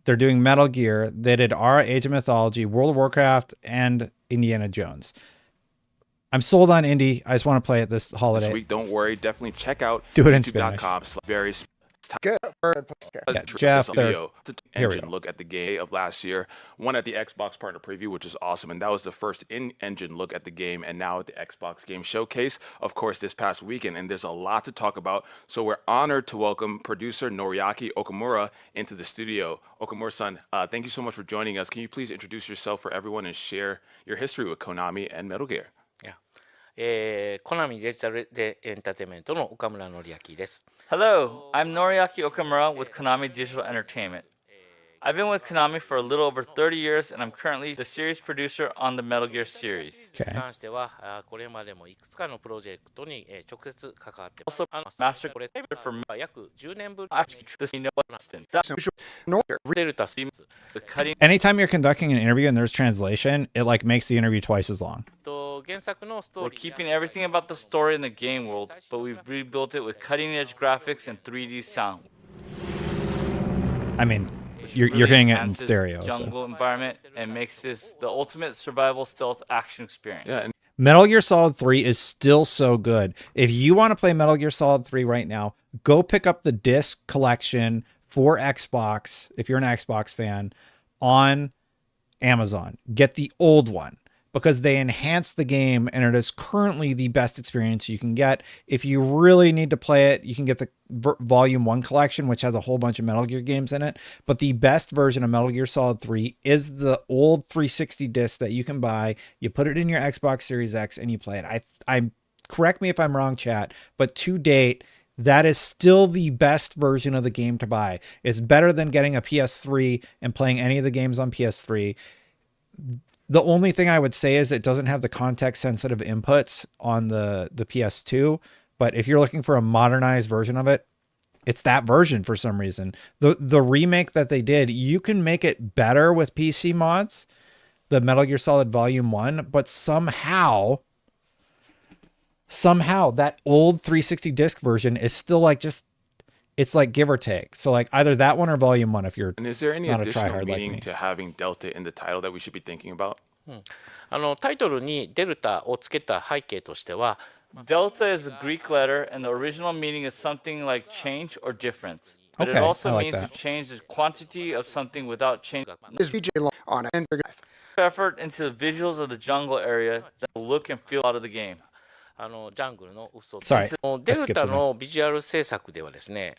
They're doing Metal Gear. They did our Age of Mythology, World of Warcraft, and Indiana Jones. I'm sold on indie. I just want to play it this holiday. this week, don't worry, definitely check out Do it in Spanish. youtube.com/various Yeah, Jeff, video to take here we engine go. look at the game of last year. One at the Xbox Partner Preview, which is awesome, and that was the first in-engine look at the game. And now at the Xbox Game Showcase, of course, this past weekend. And there's a lot to talk about. So we're honored to welcome producer Noriaki Okamura into the studio. Okamura-san, thank you so much for joining us. Can you please introduce yourself for everyone and share your history with Konami and Metal Gear? コナミデジタルでエンターテインメントの岡村紀明です。 Hello, I'm Noriaki Okamura with Konami Digital Entertainment. I've been with Konami for a little over 30 years, and I'm currently the series producer on the Metal Gear series. に関してはこれまでもいくつかのプロジェクトに直接関わってます。 Also, Master for 約10年ぶり this you know the cutting Anytime you're conducting an interview and there's translation, it like makes the interview twice as long. と原作のストー We're リー keeping everything about the story in the game world, but we've rebuilt it with cutting-edge graphics and 3D sound. I mean, which you're really hearing it in enhances stereo. Jungle So. environment and makes this the ultimate survival stealth action experience. Yeah, and Metal Gear Solid 3 is still so good. If you want to play Metal Gear Solid 3 right now, go pick up the disc collection for Xbox, if you're an Xbox fan, on Amazon. Get the old one because they enhance the game and it is currently the best experience you can get. If you really need to play it, you can get the Volume 1 collection, which has a whole bunch of Metal Gear games in it. But the best version of Metal Gear Solid 3 is the old 360 disc that you can buy. You put it in your Xbox Series X and you play it. I correct me if I'm wrong, chat, but to date, that is still the best version of the game to buy. It's better than getting a PS3 and playing any of the games on PS3. The only thing I would say is it doesn't have the context sensitive inputs on the PS2. But if you're looking for a modernized version of it, it's that version for some reason. The remake that they did, you can make it better with PC mods. the Metal Gear Solid Volume 1, but somehow that old 360 disc version is still like it's like give or take. So like either that one or Volume 1 if you're And is there any not a additional tryhard like meaning me. to having Delta in the title that we should be thinking about? タイトルにデルタをつけた背景としては、Delta is a Greek letter, and the original meaning is something like change or difference. But it Okay, also I like means that. to change the quantity of something without changing Is VJ on it? effort into the visuals of the jungle area that will look and feel out of the game. ジャングルの嘘 Sorry, デ I ル skipped タ something. のビジュアル制作ではですね、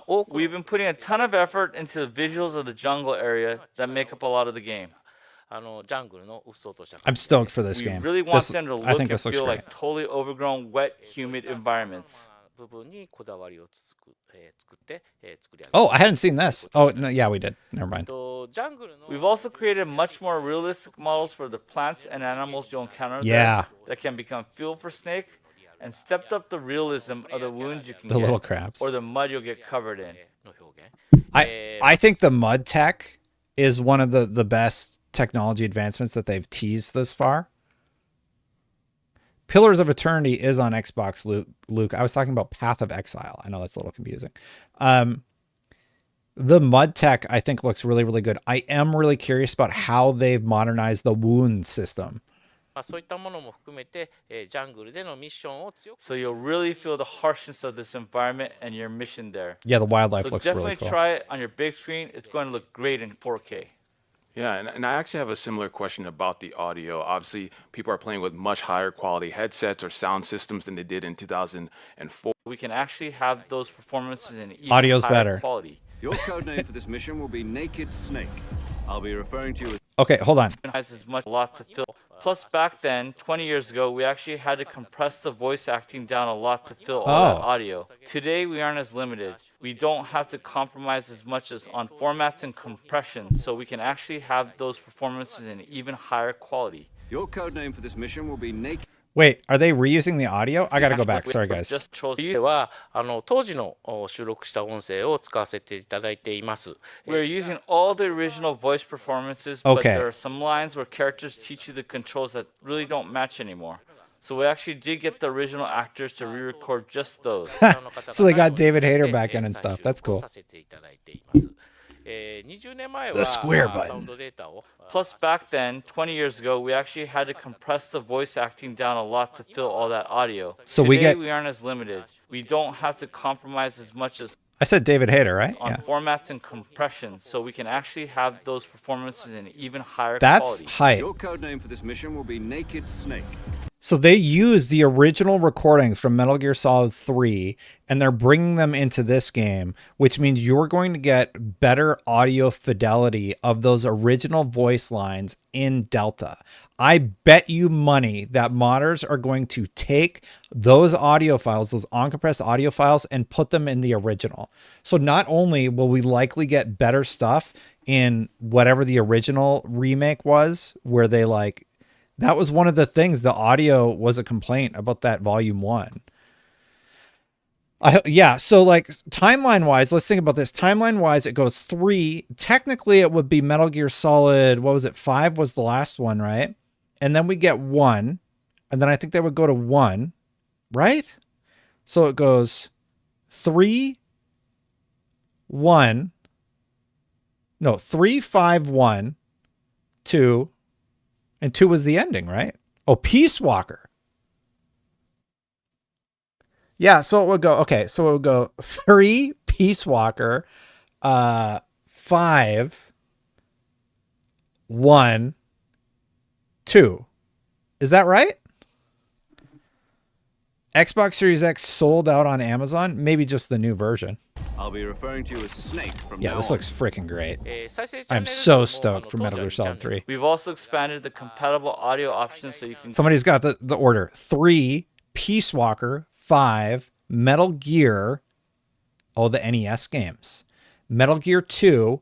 多く We've been putting a ton of effort into the visuals of the jungle area that make up a lot of the game. ジャングルの嘘とした I'm stoked for this We game. really want This, them to I look think and this looks feel great. like totally overgrown, wet, humid environments. 部分にこだわりを作って作り上げ Oh, I hadn't seen this. Oh, no, yeah, we did. Never mind. ジャングルの We've also created much more realistic models for the plants and animals you'll encounter Yeah. there that can become fuel for Snake, and stepped up the realism of the wounds you can The get, little crabs. or the mud you'll get covered in. の表現 I think the mud tech is one of the best technology advancements that they've teased this far. Pillars of Eternity is on Xbox, Luke. I was talking about Path of Exile. I know that's a little confusing. The mud tech, I think, looks really, really good. I am really curious about how they've modernized the wound system. そういったものも含めて、ジャングルでのミッションを強く So you'll really feel the harshness of this environment and your mission there. Yeah, the wildlife So looks definitely really cool. try it on your big screen. It's going to look great in 4K. Yeah, and I actually have a similar question about the audio. Obviously, people are playing with much higher quality headsets or sound systems than they did in 2004. We can actually have those performances in even Audio's higher better. quality. Your code name for this mission will be Naked Snake. I'll be referring to you as Okay, hold on. It has as much a lot to fill. Plus, back then, 20 years ago, we actually had to compress the voice acting down a lot to fill all that audio. Today, we aren't as limited. We don't have to compromise as much as on formats and compression, so we can actually have those performances in even higher quality. your code name for this mission will be Naked. Wait, are they reusing the audio? I gotta go back. Sorry, guys. Just chose では当時の収録した音声を使わせていただいています。 We're using all the original voice performances, but Okay. there are some lines where characters teach you the controls that really don't match anymore. So we actually did get the original actors to re-record just those. So they got David Hayter back in and stuff. That's cool. させていただいています。20年前は The square サウン button. ドデータを Plus, back then, 20 years ago, we actually had to compress the voice acting down a lot to fill all that audio. So we Today, get- we aren't as limited. We don't have to compromise as much as I said David Hayter, right? on Yeah. formats and compression, so we can actually have those performances in even higher That's quality. hype. Your code name for this mission will be Naked Snake. So they use the original recordings from Metal Gear Solid 3 and they're bringing them into this game, which means you're going to get better audio fidelity of those original voice lines in Delta. I bet you money that modders are going to take those audio files, those uncompressed audio files, and put them in the original. So not only will we likely get better stuff in whatever the original remake was, where they like, that was one of the things, the audio was a complaint about that volume 1. Yeah, so like timeline wise, let's think about this. Timeline wise, it goes 3. Technically, it would be Metal Gear Solid, what was it? 5 was the last one, right? And then we get 1. And then I think they would go to 1, right? So it goes 3, 1. No, 3, 5, 1, 2. And 2 was the ending, right? Oh, Peace Walker. Yeah, so it would go, okay, so it would go 3, Peace Walker, 5, 1, 2. Is that right? Xbox Series X sold out on Amazon? Maybe just the new version. I'll be referring to you as Snake from Yeah, now this on. looks freaking great. 再生チャンネル I'm 数 so も stoked for 当 Metal 時よ Gear りチャン Solid ネル 3. We've also expanded the compatible audio options so you can Somebody's got the order. 3, Peace Walker, 5, Metal Gear, oh, the NES games. Metal Gear 2,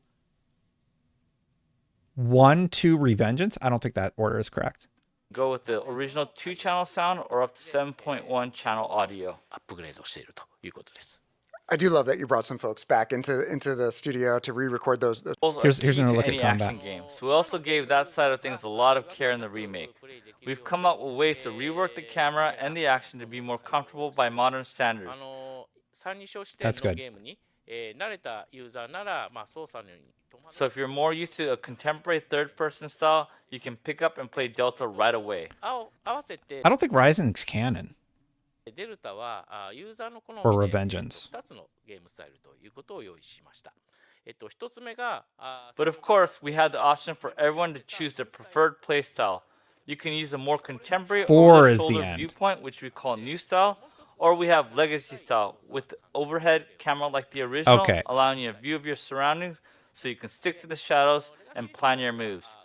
1, 2, Revengeance. I don't think that order is correct. go with the original 2-channel sound or up to 7.1 channel audio. アップグレードしているということです。I do love that you brought some folks back into the studio to re-record those. Here's another look at any combat. action game. So we also gave that side of things a lot of care in the remake. We've come up with ways to rework the camera and the action to be more comfortable by modern standards. That's good. So if you're more used to a contemporary third-person style, you can pick up and play Delta right away. I don't think Rising's canon. Or Revengeance. But of course, we had the option for everyone to choose their preferred playstyle. You can use a more contemporary over-the-shoulder viewpoint, which we call new style, or we have legacy style with overhead camera like the original, allowing you a view of your surroundings so you can stick to the shadows and plan your moves.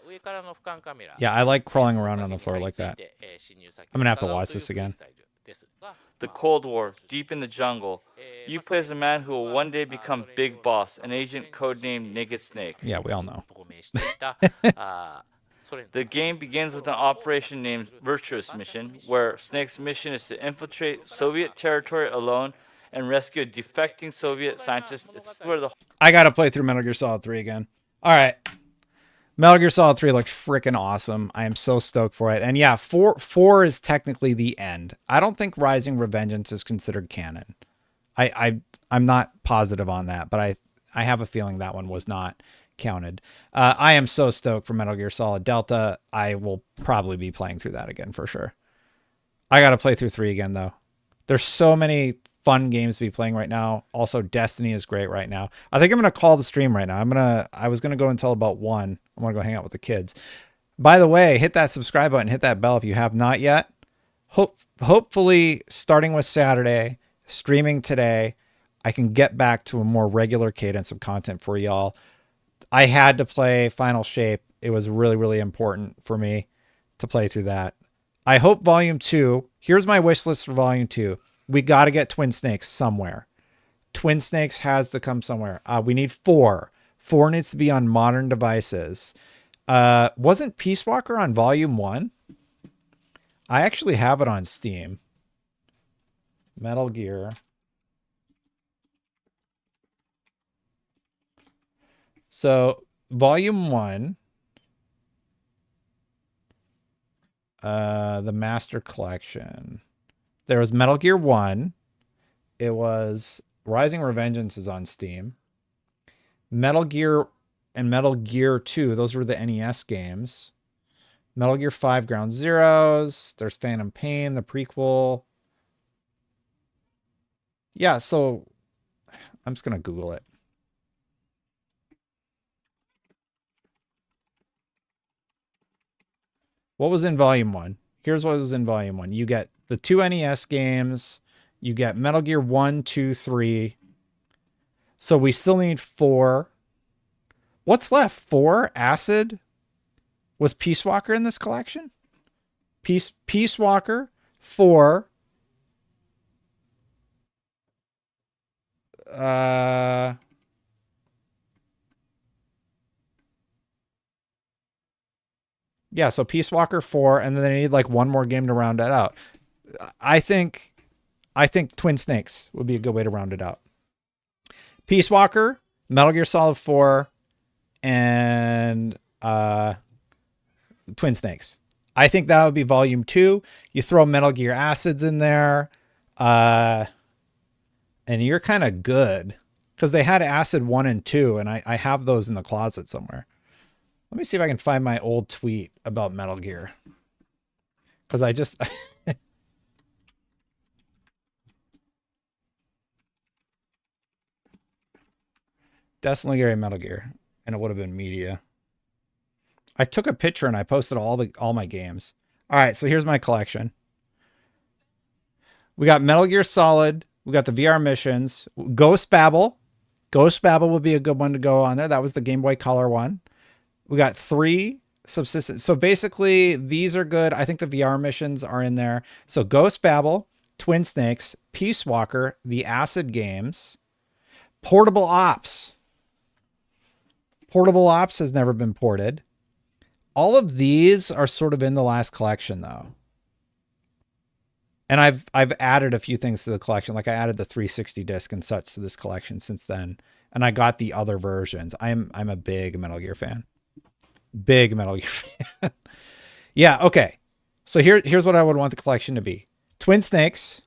Yeah, I like crawling around on the floor like that. I'm going to have to watch this again. The Cold War, Deep in the Jungle. You play as a man who will one day become Big Boss, an agent codenamed Naked Snake. Yeah, we all know. The game begins with an operation named Virtuous Mission, where Snake's mission is to infiltrate Soviet territory alone and rescue a defecting Soviet scientist. It's where the I got to play through Metal Gear Solid 3 again. All right. Metal Gear Solid 3 looks freaking awesome. I am so stoked for it. And yeah, 4 is technically the end. I don't think Rising Revengeance is considered canon. I'm not positive on that, but I have a feeling that one was not counted. I am so stoked for Metal Gear Solid Delta. I will probably be playing through that again for sure. I got to play through 3 again though. There's so many fun games to be playing right now. Also, Destiny is great right now. I think I'm going to call the stream right now. I was going to go until about 1. I want to go hang out with the kids. By the way, hit that subscribe button, hit that bell if you have not yet. Hopefully, starting with Saturday, streaming today, I can get back to a more regular cadence of content for y'all. I had to play Final Shape. It was really, really important for me to play through that. I hope Volume 2, here's my wish list for Volume 2. We got to get Twin Snakes somewhere. Twin Snakes has to come somewhere. We need 4. 4 needs to be on modern devices. Wasn't Peace Walker on Volume 1? I actually have it on Steam. Metal Gear. So, Volume 1. The Master Collection. There was Metal Gear 1. It was Rising Revengeance is on Steam. Metal Gear and Metal Gear 2, those were the NES games. Metal Gear 5 Ground Zeroes. There's Phantom Pain, the prequel. Yeah, so I'm just going to Google it. What was in Volume 1? Here's what was in Volume 1. You get the 2 NES games. You get Metal Gear 1, 2, 3. So we still need 4. What's left? 4? Acid? Was Peace Walker in this collection? Peace Walker, 4. Yeah, so Peace Walker 4, and then they need like one more game to round it out. I think Twin Snakes would be a good way to round it out. Peace Walker, Metal Gear Solid 4, and Twin Snakes. I think that would be Volume 2. You throw Metal Gear Acids in there, and you're kind of good. Because they had Acid 1 and 2, and I have those in the closet somewhere. Let me see if I can find my old tweet about Metal Gear. Because I just... Destiny Gary Metal Gear. And it would have been media. I took a picture and I posted all my games. All right, so here's my collection. We got Metal Gear Solid. We got the VR missions. Ghost Babel. Ghost Babel would be a good one to go on there. That was the Game Boy Color one. We got 3 subsistence. So basically, these are good. I think the VR missions are in there. So Ghost Babel, Twin Snakes, Peace Walker, the Acid games, Portable Ops. Portable Ops has never been ported. All of these are sort of in the last collection, though. And I've added a few things to the collection. Like I added the 360 disc and such to this collection since then. And I got the other versions. I'm a big Metal Gear fan. Big Metal Gear fan. Yeah, okay. So here's what I would want the collection to be. Twin Snakes,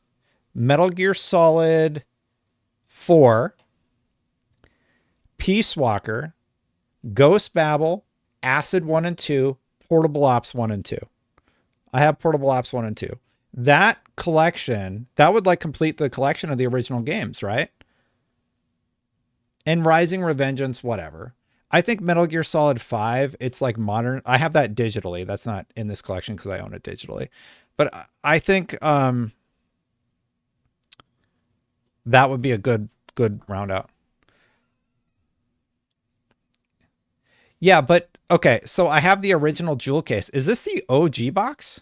Metal Gear Solid 4, Peace Walker, Ghost Babel, Acid 1 and 2, Portable Ops 1 and 2. I have Portable Ops 1 and 2. That collection, that would like complete the collection of the original games, right? And Rising Revengeance, whatever. I think Metal Gear Solid 5, it's like modern. I have that digitally. That's not in this collection because I own it digitally. But I think that would be a good round out. Yeah, but okay, so I have the original jewel case. Is this the OG box?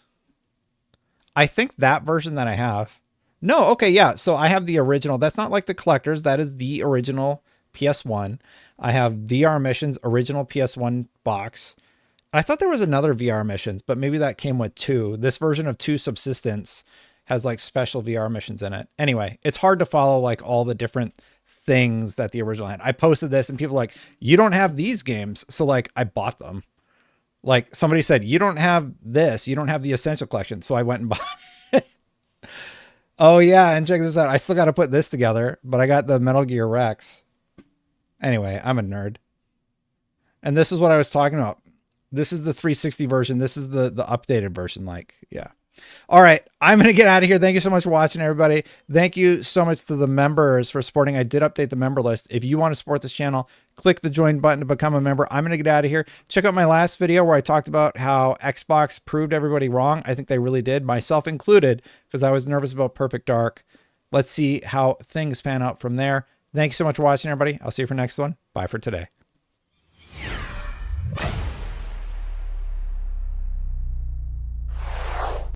I think that version that I have. No, okay, yeah. So I have the original. That's not like the collector's. That is the original PS1. I have VR Missions, original PS1 box. I thought there was another VR Missions, but maybe that came with 2. This version of 2 Subsistence has like special VR missions in it. Anyway, it's hard to follow like all the different things that the original had. I posted this and people were like, you don't have these games. So like I bought them. Like somebody said, you don't have this, you don't have the Essential Collection. So I went and bought it. Oh yeah, and check this out. I still got to put this together, but I got the Metal Gear Rex. Anyway, I'm a nerd. And this is what I was talking about. This is the 360 version. This is the updated version. Like, yeah. All right, I'm going to get out of here. Thank you so much for watching, everybody. Thank you so much to the members for supporting. I did update the member list. If you want to support this channel, click the join button to become a member. I'm going to get out of here. Check out my last video where I talked about how Xbox proved everybody wrong. I think they really did, myself included, because I was nervous about Perfect Dark. Let's see how things pan out from there. Thank you so much for watching, everybody. I'll see you for next one. Bye for today.